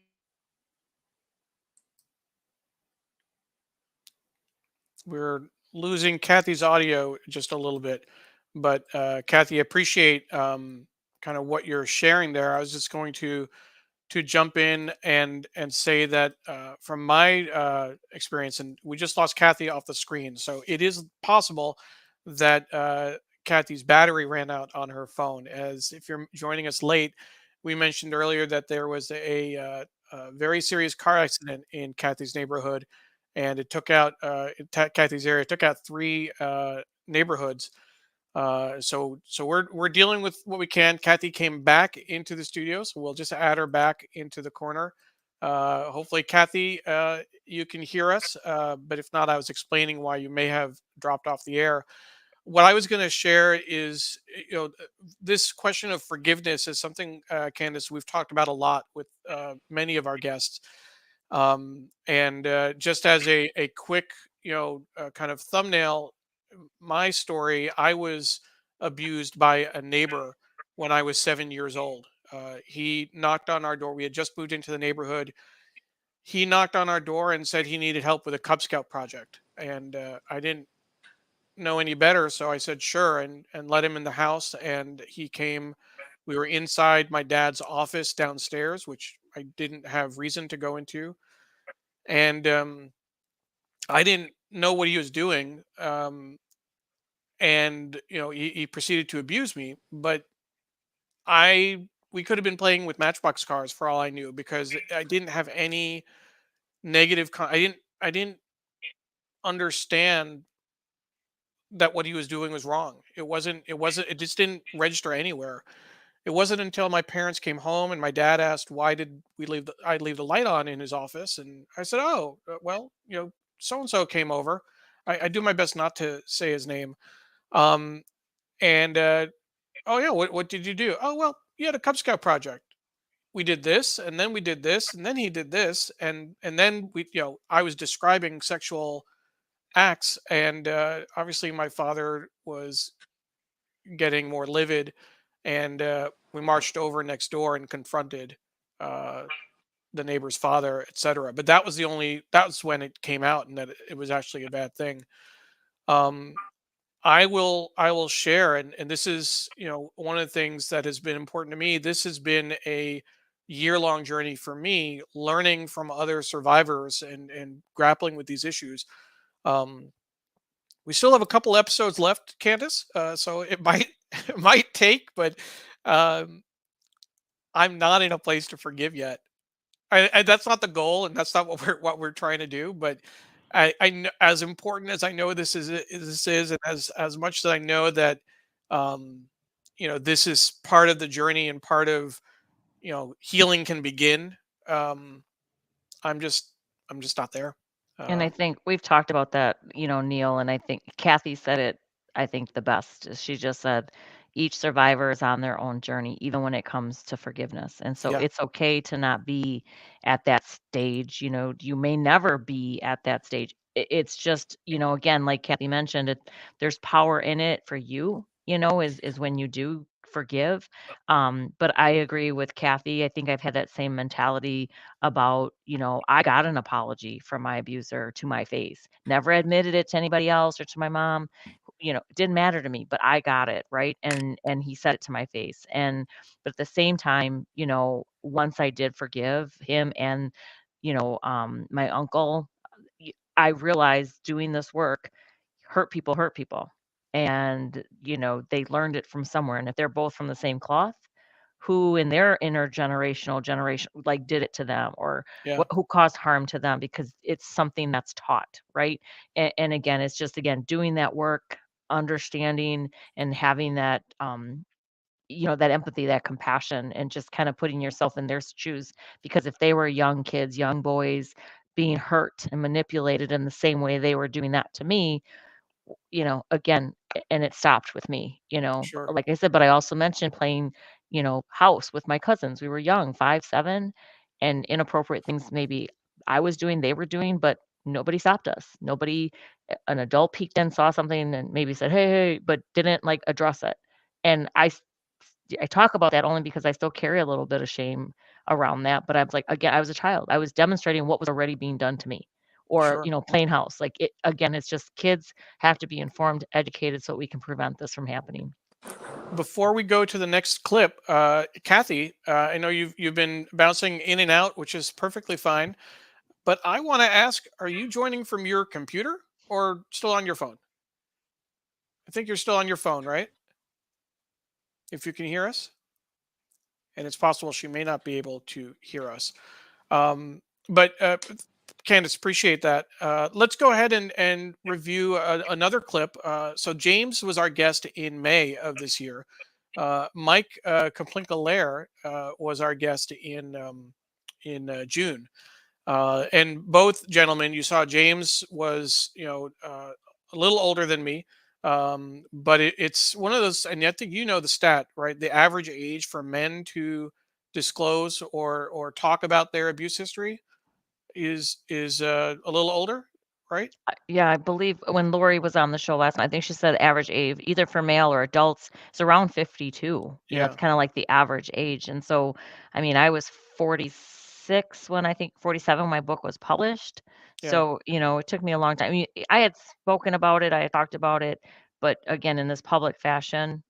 We're losing Cathy's audio just a little bit, but Cathy, appreciate kind of what you're sharing there. I was just going to jump in and say that from my experience, and we just lost Cathy off the screen, so it is possible that Cathy's battery ran out on her phone. As if you're joining us late, we mentioned earlier that there was a very serious car accident in Cathy's neighborhood, and it took out Cathy's area. It took out three neighborhoods. So we're dealing with what we can. Cathy came back into the studio, so we'll just add her back into the corner. Hopefully, Cathy, you can hear us. But if not, I was explaining why you may have dropped off the air. What I was going to share is, this question of forgiveness is something, Candace, we've talked about a lot with many of our guests. And just as a quick, kind of thumbnail, my story, I was abused by a neighbor when I was 7 years old. He knocked on our door. We had just moved into the neighborhood. He knocked on our door and said he needed help with a Cub Scout project. And I didn't know any better, so I said sure, and let him in the house. And he came. We were inside my dad's office downstairs, which I didn't have reason to go into. And I didn't know what he was doing. And he proceeded to abuse me. But we could have been playing with Matchbox cars for all I knew, because I didn't have any negative. I didn't understand that what he was doing was wrong. It just didn't register anywhere. It wasn't until my parents came home and my dad asked why did I leave the light on in his office, and I said, oh, well, so and so came over. I do my best not to say his name. Um, and oh yeah, what did you do? Oh well, you had a Cub Scout project. We did this, and then we did this, and then he did this, and then I was describing sexual acts, and obviously my father was getting more livid, and we marched over next door and confronted uh, the neighbor's father, etc. But that was when it came out, and that it was actually a bad thing. Um, I will share, and this is one of the things that has been important to me. This has been a year-long journey for me, learning from other survivors and grappling with these issues. Um, we still have a couple episodes left, Candace. So it might it might take, but um, I'm not in a place to forgive yet. That's not the goal, and that's not what we're trying to do. But as important as I know this is, and as much as I know that um, this is part of the journey and part of healing can begin. Um, I'm just I'm just not there. And I Um, think we've talked about that, Neil, and I think Cathy said it, I think the best. She just said each survivor is on their own journey, even when it comes to forgiveness. And so yeah, it's okay to not be at that stage. You may never be at that stage. It's just, again, like Cathy mentioned, there's power in it for you, is when you do forgive. But I agree with Cathy. I think I've had that same mentality about, I got an apology from my abuser to my face. Never admitted it to anybody else or to my mom. It didn't matter to me, but I got it, right? And he said it to my face. But at the same time, once I did forgive him and, my uncle, I realized doing this work, hurt people. And, they learned it from somewhere. And if they're both from the same cloth, who in their intergenerational generation like did it to them, or yeah, who caused harm to them, because it's something that's taught, right? And again, it's just, again, doing that work, understanding and having that that empathy, that compassion, and just kind of putting yourself in their shoes, because if they were young kids, young boys, being hurt and manipulated in the same way they were doing that to me, again, and it stopped with me, sure, like I said. But I also mentioned playing, house with my cousins. We were young, 5, 7, and inappropriate things maybe I was doing, they were doing, but nobody stopped us. Nobody, an adult peeked in, saw something, and maybe said, hey, hey, but didn't like address it. And I talk about that only because I still carry a little bit of shame around that. But I was like, again, I was a child. I was demonstrating what was already being done to me. Or, sure. playing house. Like, it again, it's just kids have to be informed, educated, so we can prevent this from happening. Before we go to the next clip, Kathy, I know you've been bouncing in and out, which is perfectly fine. But I want to ask: are you joining from your computer or still on your phone? I think you're still on your phone, right? If you can hear us, and it's possible she may not be able to hear us. But Candace, appreciate that. Let's go ahead and review another clip. So James was our guest in May of this year. Mike Koplinka-Lehr was our guest in June. And both gentlemen, you saw James was a little older than me, but it's one of those, and I think the stat, right? The average age for men to disclose or talk about their abuse history, is a little older, right? Yeah, I believe when Lori was on the show last night, I think she said average age, either for male or adults, is around 52. It's Yeah, kind of like the average age. And so, I mean, I was 46 when I think 47 when my book was published. yeah, So, it took me a long time. I mean, I had spoken about it, I had talked about it, but again, in this public fashion,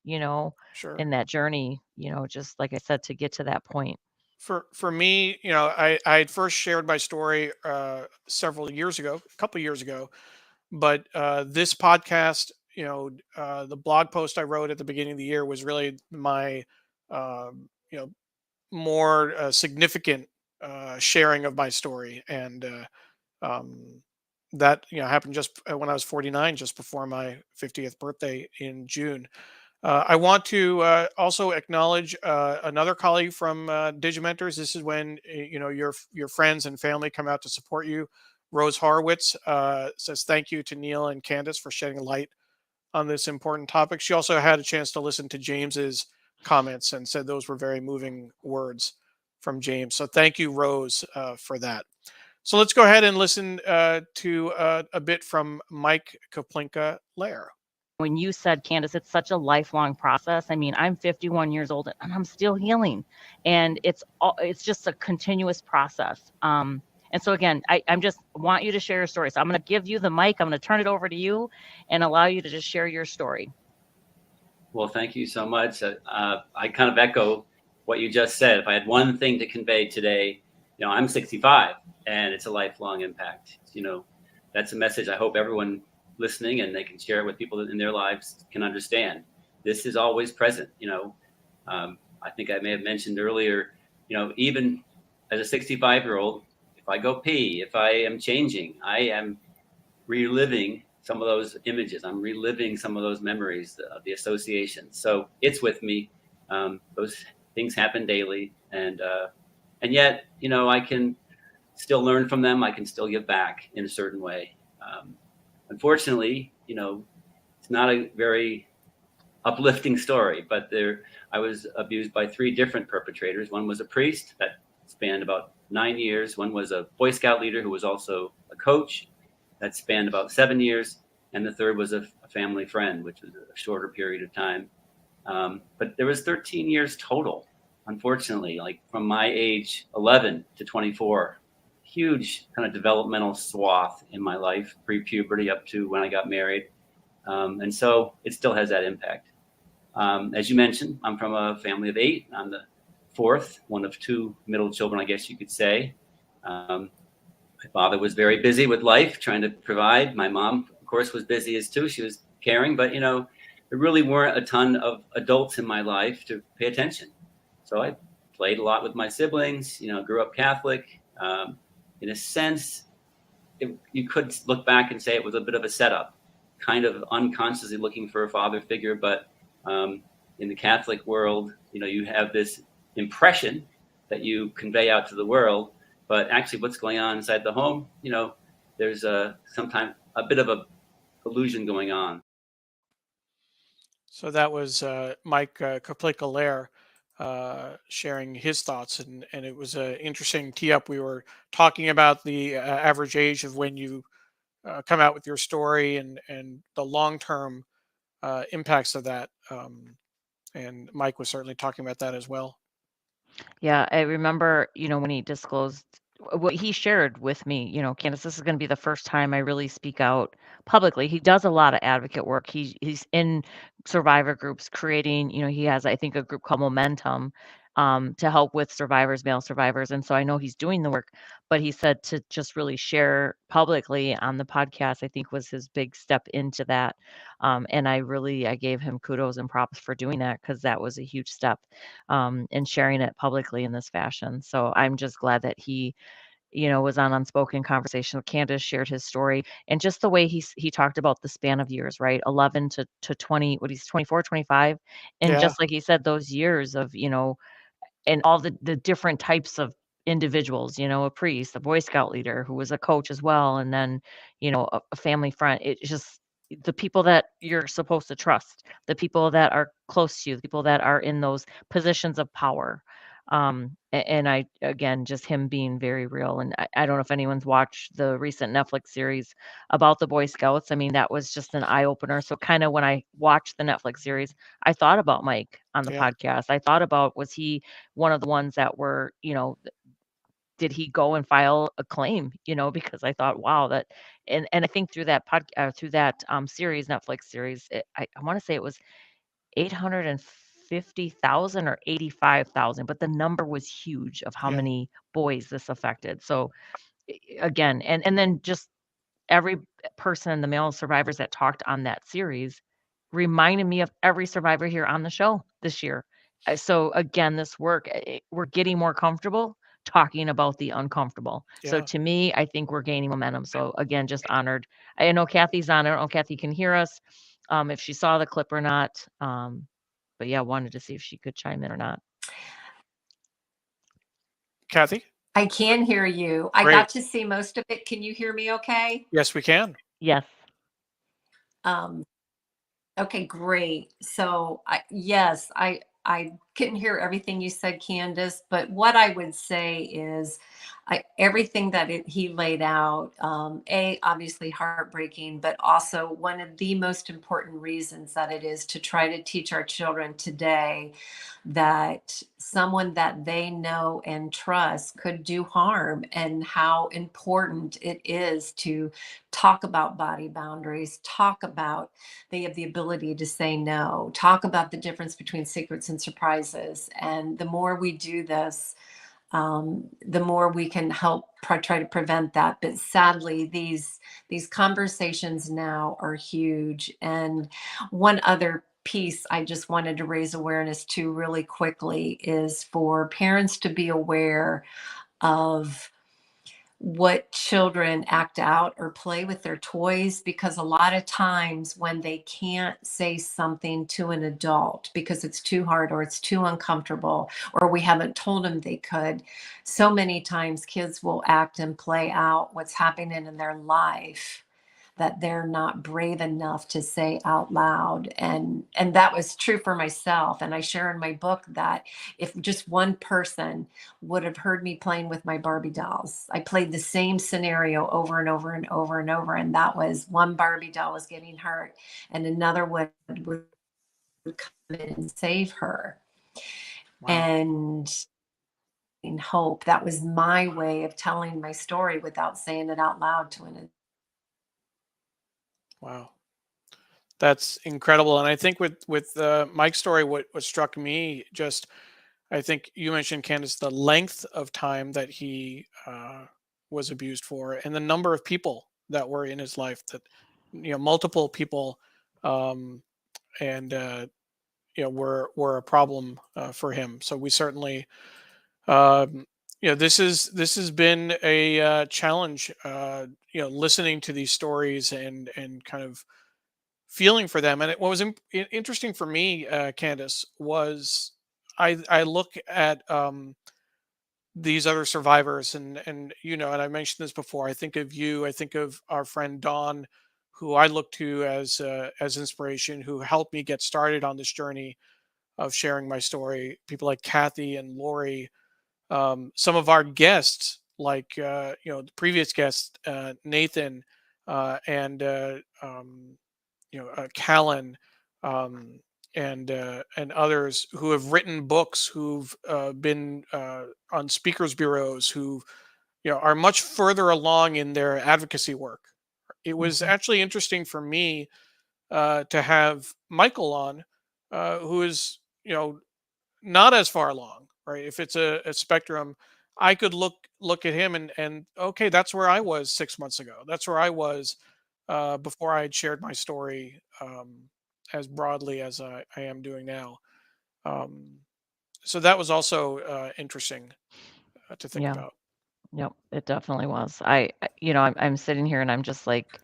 sure. in that journey, just like I said, to get to that point. For me, I had first shared my story several years ago, a couple years ago, but this podcast, the blog post I wrote at the beginning of the year was really my, more significant sharing of my story, and that happened just when I was 49, just before my 50th birthday in June. I want to also acknowledge another colleague from Digimentors. This is when your friends and family come out to support you. Rose Horowitz says thank you to Neil and Candace for shedding light on this important topic. She also had a chance to listen to James's comments and said those were very moving words from James. So thank you, Rose, for that. So let's go ahead and listen to a bit from Mike Koplinka-Lehr. When you said, Candace, it's such a lifelong process. I mean, I'm 51 years old and I'm still healing, and it's just a continuous process. And so again, I'm just want you to share your story. So I'm going to give you the mic. I'm going to turn it over to you and allow you to just share your story. Well, thank you so much. I kind of echo what you just said. If I had one thing to convey today, I'm 65 and it's a lifelong impact. That's a message I hope everyone listening and they can share it with people in their lives can understand. This is always present. I think I may have mentioned earlier, even as a 65-year-old, if I go pee, if I am changing, I am reliving some of those images. I'm reliving some of those memories, the associations. So it's with me. Those things happen daily, and yet, I can still learn from them. I can still give back in a certain way. Unfortunately, it's not a very uplifting story, but I was abused by 3 different perpetrators. One was a priest that spanned about 9 years. One was a Boy Scout leader who was also a coach that spanned about 7 years. And the third was a family friend, which was a shorter period of time. But there was 13 years total, unfortunately, like from my age 11 to 24. Huge kind of developmental swath in my life, pre-puberty up to when I got married. And so it still has that impact. As you mentioned, I'm from a family of 8. I'm the 4th, one of 2 middle children, I guess you could say. My father was very busy with life, trying to provide. My mom, of course, was busy as too. She was caring, but there really weren't a ton of adults in my life to pay attention. So I played a lot with my siblings, grew up Catholic. In a sense, you could look back and say it was a bit of a setup, kind of unconsciously looking for a father figure. But in the Catholic world, you have this impression that you convey out to the world, but actually what's going on inside the home, there's sometimes a bit of a illusion going on. So that was Mike Koplinka-Lehr sharing his thoughts, and it was an interesting tee up. We were talking about the average age of when you come out with your story, and the long term impacts of that. And Mike was certainly talking about that as well. Yeah, I remember, when he disclosed what he shared with me, Candace, this is going to be the first time I really speak out publicly. He does a lot of advocate work. He's in survivor groups creating, he has, I think, a group called Momentum to help with survivors, male survivors. And so I know he's doing the work, but he said to just really share publicly on the podcast, I think was his big step into that. And I gave him kudos and props for doing that because that was a huge step and sharing it publicly in this fashion. So I'm just glad that he, was on Unspoken Conversation with Candace, shared his story, and just the way he talked about the span of years, right? 11 to 20, what he's 24, 25. And Yeah, just like he said, those years of, and all the different types of individuals, a priest, a Boy Scout leader who was a coach as well, and then, a family friend. It's just the people that you're supposed to trust, the people that are close to you, the people that are in those positions of power. And I, again, just him being very real. And I don't know if anyone's watched the recent Netflix series about the Boy Scouts. I mean, that was just an eye opener. So kind of when I watched the Netflix series, I thought about Mike on the Yeah. podcast. I thought about, was he one of the ones that were, did he go and file a claim, because I thought, wow, that, and I think through that through that series, Netflix series, I want to say it was 850,000 or 85,000, but the number was huge of how Yeah. many boys this affected. So again, and then just every person, the male survivors that talked on that series, reminded me of every survivor here on the show this year. So again, this work, we're getting more comfortable talking about the uncomfortable. So Yeah. to me, I think we're gaining momentum. So again, just honored. I know Cathy's on. I don't know if Cathy can hear us, if she saw the clip or not. But yeah, wanted to see if she could chime in or not. Kathy? I can hear you. I Great. got to see most of it. Can you hear me okay? Yes, we can. Yes. Okay, great. So yes, I couldn't hear everything you said, Candace, but what I would say is everything that he laid out, obviously heartbreaking, but also one of the most important reasons that it is to try to teach our children today that someone that they know and trust could do harm, and how important it is to talk about body boundaries, talk about they have the ability to say no, talk about the difference between secrets and surprises. And the more we do this, the more we can help try to prevent that. But sadly, these conversations now are huge. And one other piece I just wanted to raise awareness to really quickly is for parents to be aware of what children act out or play with their toys, because a lot of times when they can't say something to an adult because it's too hard or it's too uncomfortable or we haven't told them they could, so many times kids will act and play out what's happening in their life that they're not brave enough to say out loud. And that was true for myself. And I share in my book that if just one person would have heard me playing with my Barbie dolls, I played the same scenario over and over and over and over. And that was one Barbie doll was getting hurt and another would come in and save her. Wow. And in hope, that was my way of telling my story without saying it out loud to an. Wow. That's incredible. And I think with Mike's story, what struck me, just, I think you mentioned, Candace, the length of time that he was abused for, and the number of people that were in his life, that, multiple people, and were a problem for him. So we certainly, this has been a challenge. Listening to these stories and kind of feeling for them. And what was interesting for me, Candace, was I look at these other survivors, and I mentioned this before. I think of you. I think of our friend Dawn, who I look to as inspiration, who helped me get started on this journey of sharing my story. People like Kathy and Lori, some of our guests, like the previous guest, Nathan, and Callan, um, and others who have written books, who've been on speakers bureaus, who are much further along in their advocacy work. It was Mhm. actually interesting for me to have Michael on, who is not as far along, right? If it's a spectrum, I could look at him and okay, that's where I was 6 months ago. That's where I was before I had shared my story as broadly as I am doing now. Um, so that was also interesting to think Yeah. about. Yep. It definitely was. I'm sitting here and I'm just like,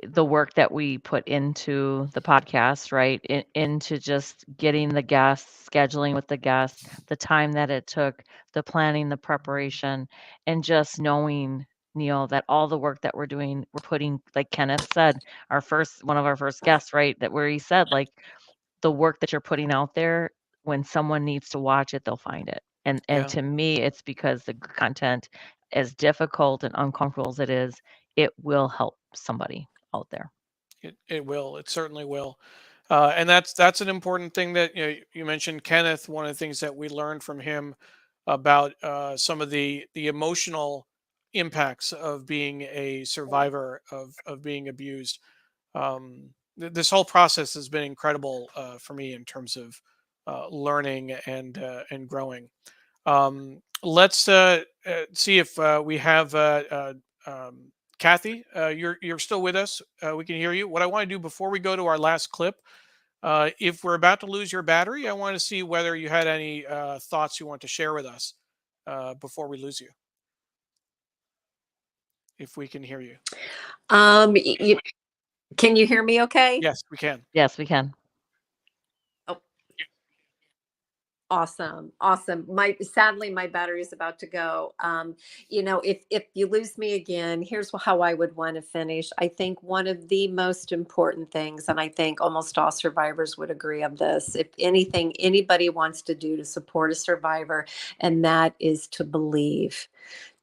the work that we put into the podcast, right? Into just getting the guests, scheduling with the guests, the time that it took, the planning, the preparation, and just knowing, Neil, that all the work that we're doing, we're putting, like Kenneth said, one of our first guests, right? That where he said, like, the work that you're putting out there, when someone needs to watch it, they'll find it. And Yeah. to me, it's because the content, as difficult and uncomfortable as it is, it will help somebody out there. It will. It certainly will. And that's an important thing that you mentioned, Kenneth. One of the things that we learned from him about some of the emotional impacts of being a survivor of being abused. This whole process has been incredible for me in terms of learning and growing. Let's see if we have Cathy. You're still with us. We can hear you. What I want to do before we go to our last clip, if we're about to lose your battery, I want to see whether you had any thoughts you want to share with us before we lose you. If we can hear you. Can you hear me okay? Yes, we can. Yes, we can. Awesome. Sadly, my battery is about to go. If you lose me again, here's how I would want to finish. I think one of the most important things, and I think almost all survivors would agree on this, if anything anybody wants to do to support a survivor, and that is to believe.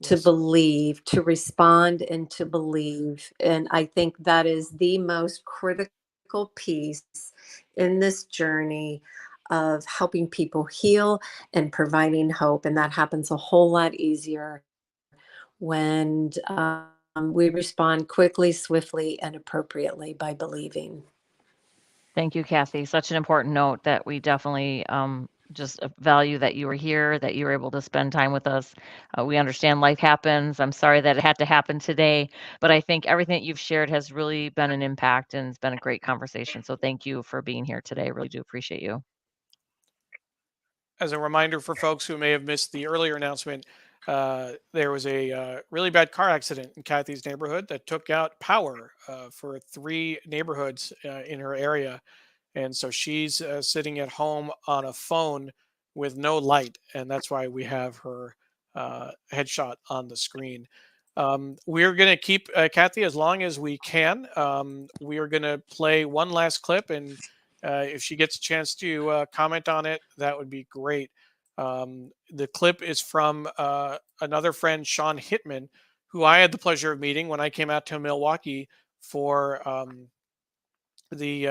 To Yes. believe, to respond, and to believe. And I think that is the most critical piece in this journey of helping people heal and providing hope. And that happens a whole lot easier when we respond quickly, swiftly, and appropriately by believing. Thank you, Cathy. Such an important note that we definitely just value that you were here, that you were able to spend time with us. We understand life happens. I'm sorry that it had to happen today, but I think everything that you've shared has really been an impact and it's been a great conversation. So thank you for being here today. I really do appreciate you. As a reminder for folks who may have missed the earlier announcement, there was a really bad car accident in Cathy's neighborhood that took out power for 3 neighborhoods in her area. And so she's sitting at home on a phone with no light. And that's why we have her headshot on the screen. We're going to keep Cathy as long as we can. We are going to play one last clip, and if she gets a chance to comment on it, that would be great. The clip is from another friend, Shawn Hittman, who I had the pleasure of meeting when I came out to Milwaukee for the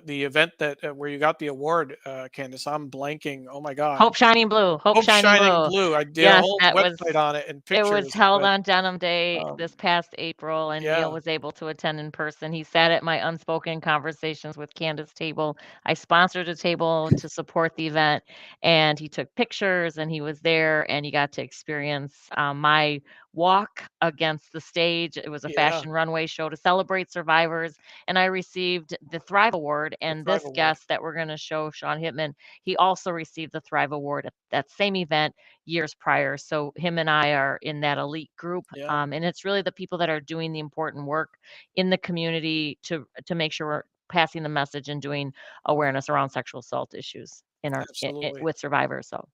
event that where you got the award, Candace. I'm blanking. Oh my God. Hope Shining Blue. Hope Shining Blue. Blue. I did a Yes, whole that was website on it and it was pictures. held But on Denim Day this past April, and Neil yeah, was able to attend in person. He sat at my Unspoken Conversations with Candace table. I sponsored a table to support the event, and he took pictures, and he was there, and he got to experience my walk against the stage. It was a yeah, fashion runway show to celebrate survivors, and I received the Thrive Award. the And Thrive this Award. guest that we're going to show, Shawn Hittman, he also received the Thrive Award at that same event years prior. So him and I are in that elite group. Yeah, And it's really the people that are doing the important work in the community to make sure we're passing the message and doing awareness around sexual assault issues in our absolutely. with survivors. So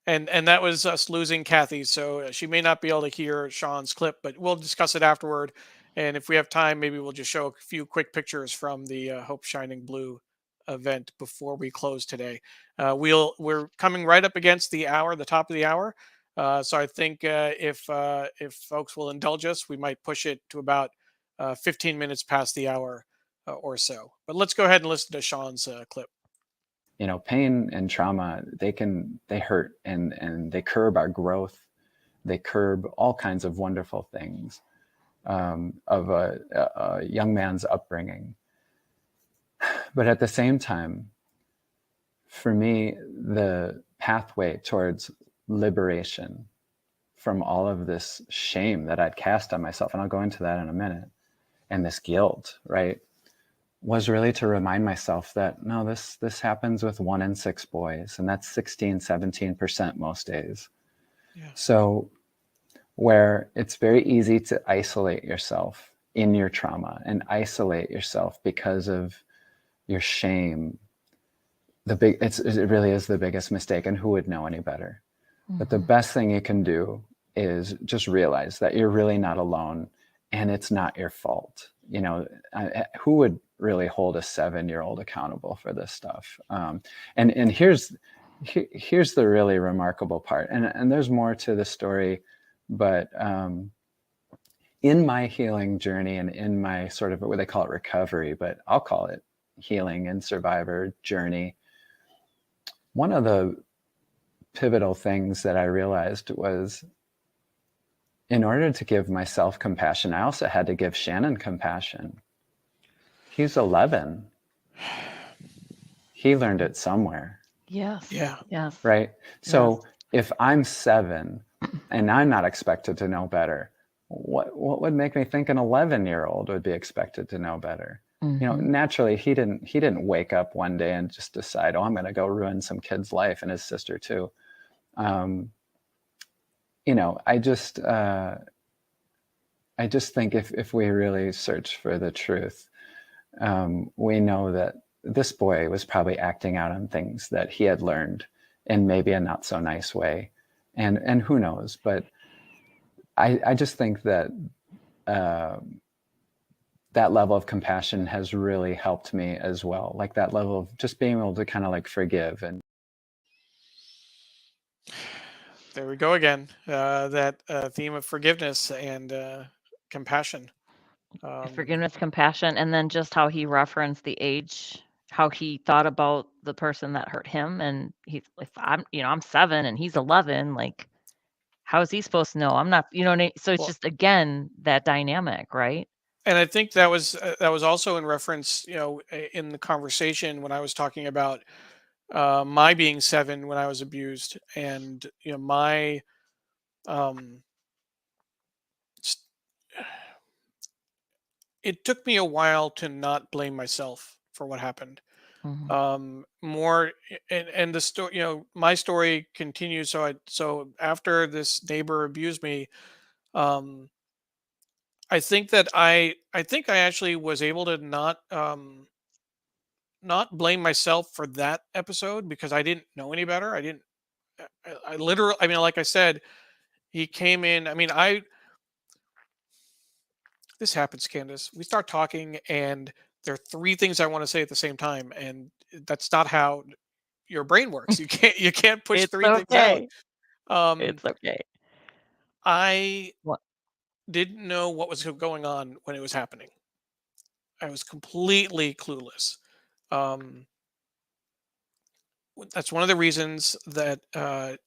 And that was us losing Cathy, so she may not be able to hear Sean's clip, but we'll discuss it afterward. And if we have time, maybe we'll just show a few quick pictures from the Hope Shining Blue event before we close today. We're coming right up against the hour, the top of the hour. So I think if folks will indulge us, we might push it to about 15 minutes past the hour or so. But let's go ahead and listen to Sean's clip. Pain and trauma, they hurt and they curb our growth. They curb all kinds of wonderful things of a young man's upbringing. But at the same time, for me, the pathway towards liberation from all of this shame that I'd cast on myself, and I'll go into that in a minute, and this guilt, right, was really to remind myself that, no, this happens with 1 in 6 boys, and that's 16, 17% most days. Yeah. So where it's very easy to isolate yourself in your trauma and isolate yourself because of your shame, it really is the biggest mistake, and who would know any better? Mm-hmm. But the best thing you can do is just realize that you're really not alone, and it's not your fault. Who would really hold a 7-year-old accountable for this stuff? And here's here's the really remarkable part, and there's more to the story, but in my healing journey and in my sort of what they call it recovery, but I'll call it healing and survivor journey, one of the pivotal things that I realized was, in order to give myself compassion, I also had to give Shannon compassion. He's 11. He learned it somewhere. Yes. Yeah. Yes. Right? So if I'm 7 and I'm not expected to know better, what would make me think an 11-year-old would be expected to know better? You know, naturally he didn't wake up one day and just decide, oh, I'm going to go ruin some kid's life, and his sister too. You know, I just think if we really search for the truth, we know that this boy was probably acting out on things that he had learned in maybe a not so nice way, and who knows. But I just think that that level of compassion has really helped me as well. Like that level of just being able to kind of like forgive. And there we go again. That theme of forgiveness and compassion. Forgiveness, compassion, and then just how he referenced the age, how he thought about the person that hurt him, and he's if I'm 7 and he's 11, like how is he supposed to know? I'm not, you know what I mean? So it's Well, just again that dynamic, right? and I think that was also in reference, in the conversation when I was talking about my being 7 when I was abused, and my um, s- it took me a while to not blame myself for what happened. Mhm. More and the story, my story continues. So after this neighbor abused me, um, I think I actually was able to not blame myself for that episode because I didn't know any better. I didn't. I literally. I mean, like I said, he came in. I mean, this happens, Candace. We start talking, and there are 3 things I want to say at the same time, and that's not how your brain works. You can't push It's 3 things out. okay. Um, It's okay. I What? didn't know what was going on when it was happening. I was completely clueless. Um, that's one of the reasons that at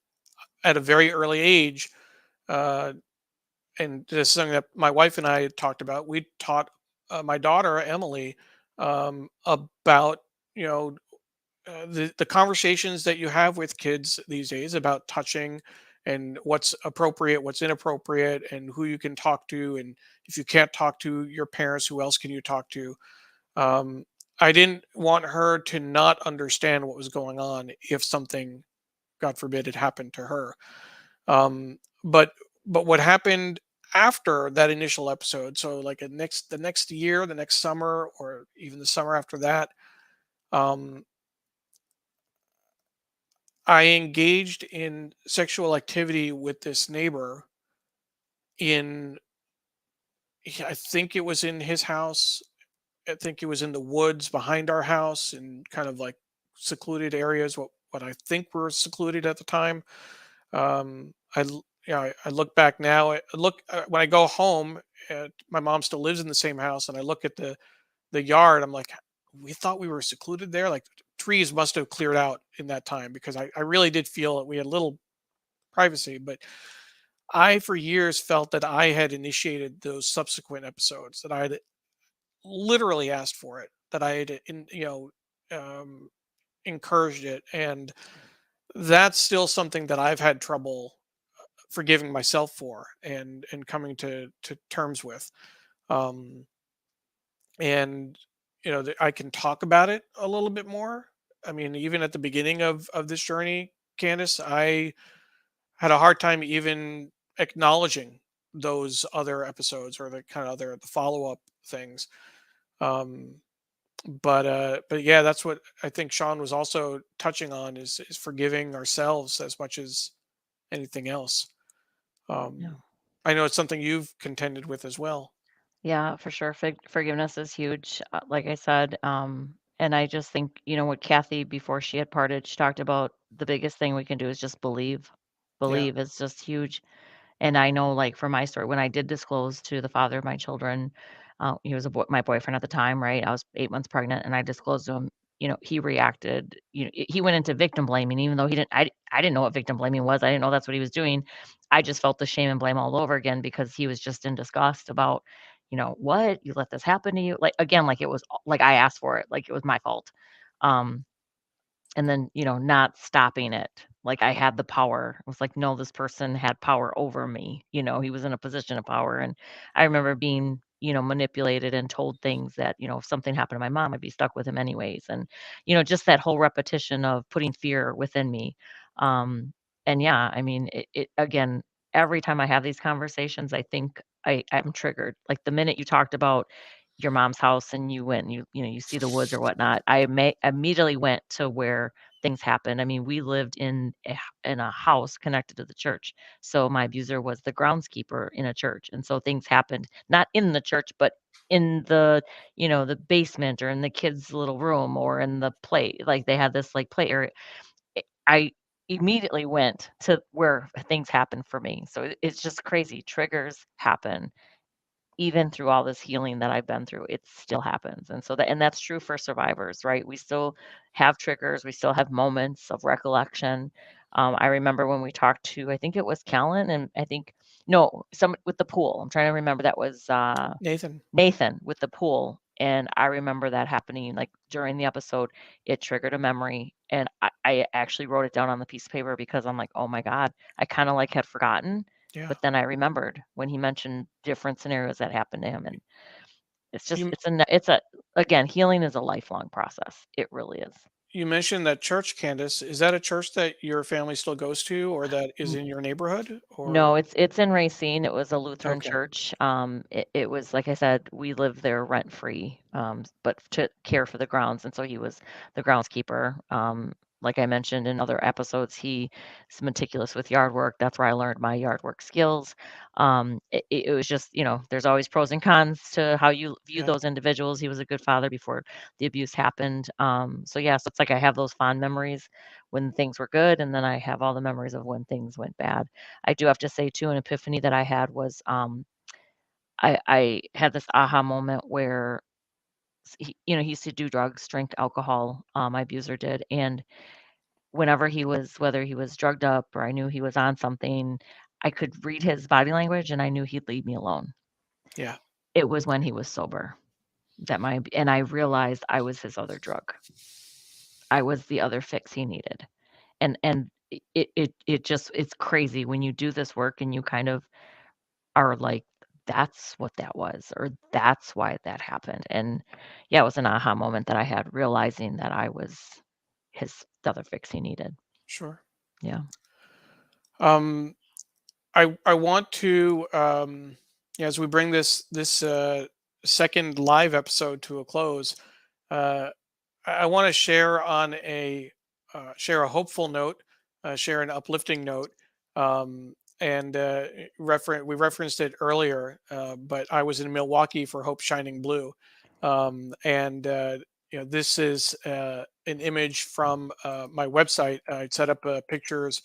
a very early age, uh, and this is something that my wife and I had talked about. We taught my daughter Emily about you know the conversations that you have with kids these days about touching and what's appropriate, what's inappropriate, and who you can talk to, and if you can't talk to your parents, who else can you talk to? Um, I didn't want her to not understand what was going on if something, God forbid, had happened to her. Um, but what happened after that initial episode? So like the next year, the next summer, or even the summer after that, um, I engaged in sexual activity with this neighbor in, I think it was in his house. I think it was in the woods behind our house in kind of like secluded areas. What I think were secluded at the time. I look back now. When I go home. My mom still lives in the same house, and I look at the yard. I'm like, we thought we were secluded there. Like trees must have cleared out in that time because I really did feel that we had little privacy. But I, for years, felt that I had initiated those subsequent episodes, that I had literally asked for it, that I had, um, encouraged it. And that's still something that I've had trouble forgiving myself for and coming to terms with. Um, and, I can talk about it a little bit more. I mean, even at the beginning of this journey, Candace, I had a hard time even acknowledging those other episodes or the kind of the follow-up things. Um, but yeah, that's what I think Sean was also touching on is forgiving ourselves as much as anything else. Yeah. Um, I know it's something you've contended with as well. Yeah, for sure. Forgiveness is huge. Like I said, And I just think, what Kathy, before she had parted, she talked about the biggest thing we can do is just believe. Yeah. Believe is just huge. And I know, like, for my story, when I did disclose to the father of my children, he was my boyfriend at the time, right? I was 8 months pregnant, and I disclosed to him. He reacted. He went into victim blaming, even though he didn't. I didn't know what victim blaming was. I didn't know that's what he was doing. I just felt the shame and blame all over again because he was just in disgust about, what you let this happen to you. Like, again, like it was like I asked for it, like it was my fault. Um, and then, not stopping it. Like I had the power. It was like, no, this person had power over me. He was in a position of power. And I remember being, manipulated and told things that, if something happened to my mom, I'd be stuck with him anyways. And, just that whole repetition of putting fear within me. Um, and yeah, I mean, it again, every time I have these conversations, I think I'm triggered. Like the minute you talked about your mom's house and you went and you see the woods or whatnot, I immediately went to where things happened. I mean, we lived in a house connected to the church. So my abuser was the groundskeeper in a church. And so things happened not in the church, but in the basement or in the kids' little room or in the play. Like they had this like play area. I immediately went to where things happened for me. So it's just crazy. Triggers happen even through all this healing that I've been through, it still happens. And that's true for survivors, right? We still have triggers, we still have moments of recollection. I remember when we talked to, I think it was Callan, and I think no, some with the pool. I'm trying to remember. That was Nathan with the pool. And I remember that happening like during the episode. It triggered a memory. And I actually wrote it down on the piece of paper because I'm like, oh my God, I kind of like had forgotten. Yeah. But then I remembered when he mentioned different scenarios that happened to him. And it's just, You, again, healing is a lifelong process. It really is. you mentioned that church, Candace. Is that a church that your family still goes to, or that is in your neighborhood? Or No, it's in Racine. It was a Lutheran okay, church. It was like I said, we lived there rent free, but to care for the grounds, and so he was the groundskeeper. Like I mentioned in other episodes, he is meticulous with yard work. That's where I learned my yard work skills. It was just, there's always pros and cons to how you view yeah, those individuals. He was a good father before the abuse happened. So yeah, so it's like I have those fond memories when things were good, and then I have all the memories of when things went bad. I do have to say too, an epiphany that I had was I had this aha moment where he used to do drugs, drink alcohol. My abuser did, and whenever whether he was drugged up or I knew he was on something, I could read his body language and I knew he'd leave me alone. yeah, It was when he was sober and I realized I was his other drug. I was the other fix he needed, and it's crazy when you do this work and you kind of are like, "That's what that was," or "That's why that happened." And yeah, it was an aha moment that I had realizing that I was the other fix he needed. sure. Yeah. I want to yeah, as we bring this second live episode to a close, uh, I want to share a hopeful note, share an uplifting note, and we referenced it earlier, but I was in Milwaukee for Hope Shining Blue, and this is an image from my website. I set up pictures.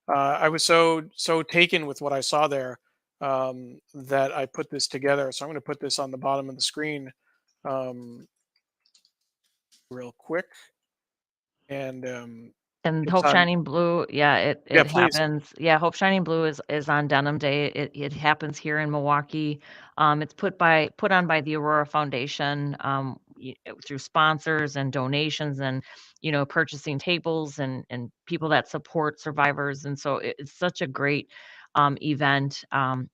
I was so taken with what I saw there, that I put this together. So I'm going to put this on the bottom of the screen, um, real quick, and And it's Hope on. Shining Blue, yeah, Yeah, it please. happens. Yeah, Hope Shining Blue is on Denim Day. It happens here in Milwaukee. It's put on by the Aurora Foundation, through sponsors and donations and purchasing tables and people that support survivors. And so it's such a great event.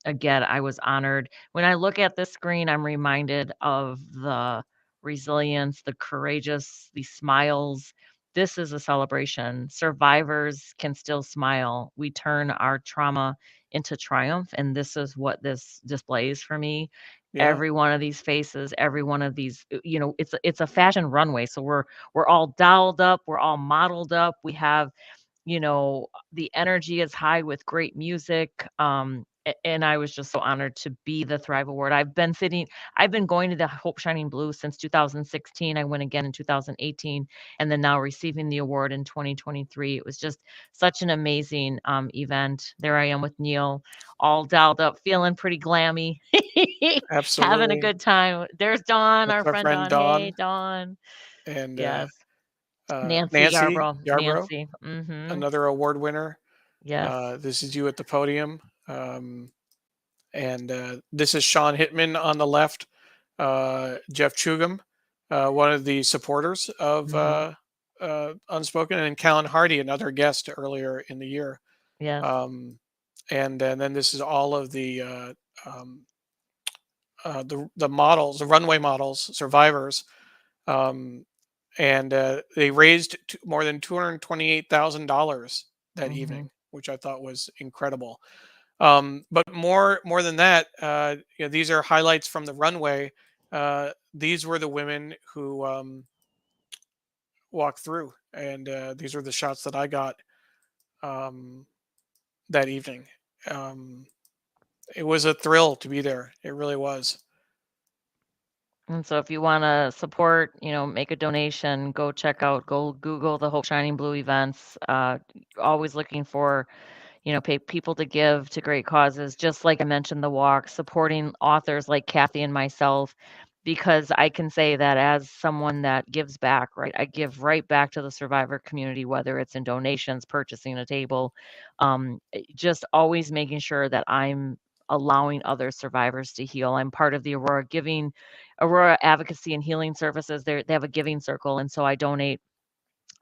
Again, I was honored. When I look at this screen, I'm reminded of the resilience, the courageous, the smiles. This is a celebration. Survivors can still smile. We turn our trauma into triumph, and this is what this displays for me. Yeah, Every one of these faces, every one of these, it's a fashion runway. So we're all dolled up, we're all modeled up. We have The energy is high with great music. And I was just so honored to be the Thrive Award. I've been going to the Hope Shining Blue since 2016. I went again in 2018, and then now receiving the award in 2023. It was just such an amazing event. There I am with Neil, all dolled up, feeling pretty glammy, having a Absolutely. good time. There's Dawn, That's our our friend friend Dawn. Hey, Dawn Dawn. and Yes. Nancy Nancy Yarbrough. Yarbrough, Nancy. another award winner. Yes. This is you at the podium. And this is Shawn Hittman on the left, Jeff Tjugum, one of the supporters of Mhm. Unspoken, and Callan Hardy, another guest earlier in the year. Yes. And then this is all of the models, the runway models, survivors, um, and they raised more than $228,000 that evening, Mhm. which I thought was incredible. But more than that, these are highlights from the runway. These were the women who walked through, and these were the shots that I got um, that evening. Um, it was a thrill to be there. It really was. And so if you want to support, make a donation, go Google the Hope Shining Blue events. Always looking for, pay people to give to great causes, just like I mentioned the walk, supporting authors like Cathy and myself, because I can say that as someone that gives back, right? I give right back to the survivor community, whether it's in donations, purchasing a table, just always making sure that I'm allowing other survivors to heal. I'm part of the Aurora Advocacy and Healing Services. They have a giving circle, and so I donate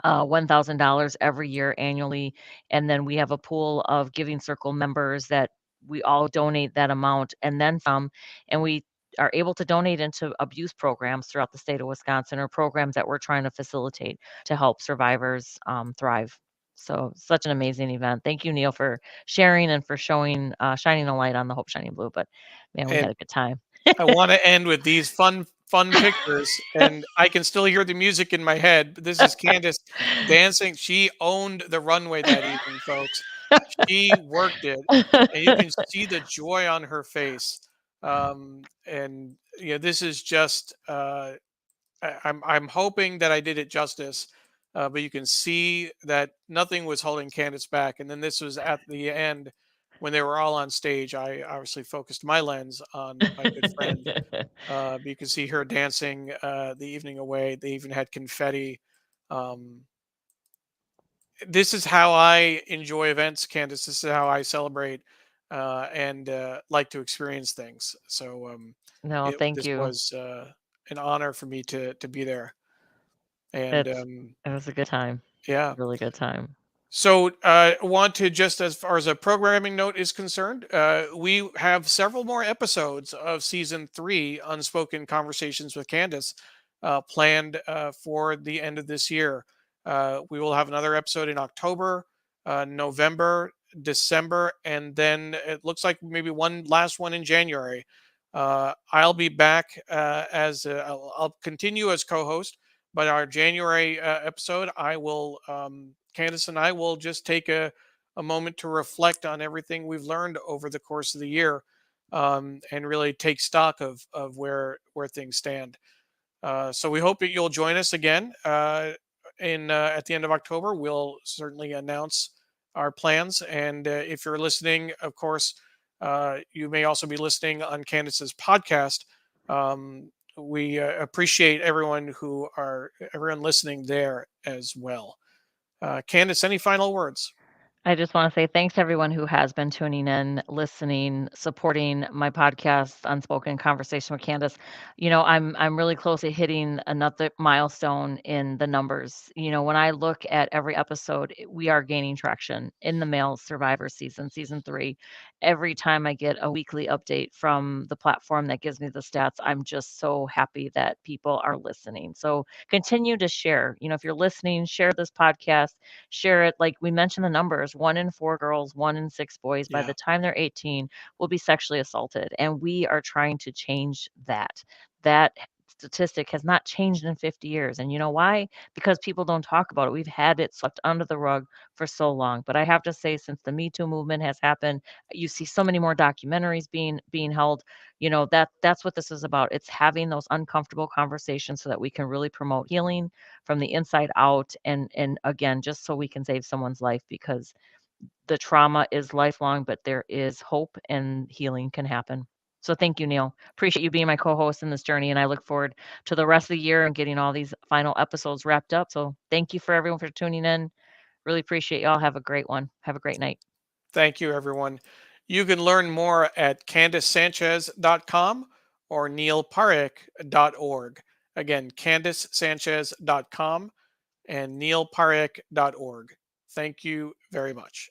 $1,000 every year annually. And then we have a pool of Giving Circle members that we all donate that amount and then some. And we are able to donate into abuse programs throughout the state of Wisconsin, or programs that we're trying to facilitate to help survivors thrive. So such an amazing event. Thank you, Neil, for sharing and for shining a light on the Hope Shining Blue. But man, we And had a good time. I want to end with these fun pictures, and I can still hear the music in my head. But this is Candace dancing. She owned the runway that evening, folks. She worked it, and you can see the joy on her face. And this is just. I'm hoping that I did it justice, but you can see that nothing was holding Candace back. And then this was at the end when they were all on stage. I obviously focused my lens on my good friend. But you can see her dancing the evening away. They even had confetti. Um, this is how I enjoy events, Candace. This is how I celebrate and like to experience things. So No, thank this you. was an honor for me to be there. And It was a good time. yeah. Really good time. So, want to just as far as a programming note is concerned, we have several more episodes of season 3, Unspoken Conversations with Candace, planned for the end of this year. We will have another episode in October, November, December, and then it looks like maybe one last one in January. I'll be back I'll continue as co-host, but our January episode, I will. Candace and I will just take a moment to reflect on everything we've learned over the course of the year, and really take stock of where things stand. So we hope that you'll join us again in at the end of October. We'll certainly announce our plans, and if you're listening, of course, you may also be listening on Candace's podcast. We appreciate everyone listening there as well. Candace, any final words? I just want to say thanks to everyone who has been tuning in, listening, supporting my podcast, Unspoken Conversation with Candace. I'm really close to hitting another milestone in the numbers. When I look at every episode, we are gaining traction in the male survivor season 3. Every time I get a weekly update from the platform that gives me the stats, I'm just so happy that people are listening. So continue to share. If you're listening, share this podcast, share it. Like we mentioned the numbers, 1 in 4 girls, 1 in 6 boys by Yeah. the time they're 18 will be sexually assaulted, and we are trying to change that statistic has not changed in 50 years. And you know why? Because people don't talk about it. We've had it swept under the rug for so long. But I have to say, since the Me Too movement has happened, you see so many more documentaries being held. That's what this is about. It's having those uncomfortable conversations so that we can really promote healing from the inside out. And again, just so we can save someone's life, because the trauma is lifelong, but there is hope and healing can happen. So thank you, Neil. Appreciate you being my co-host in this journey, and I look forward to the rest of the year and getting all these final episodes wrapped up. So thank you for everyone for tuning in. Really appreciate y'all. Have a great one. Have a great night. Thank you, everyone. You can learn more at CandaceSanchez.com or NeilParekh.org. Again, CandaceSanchez.com and NeilParekh.org. Thank you very much.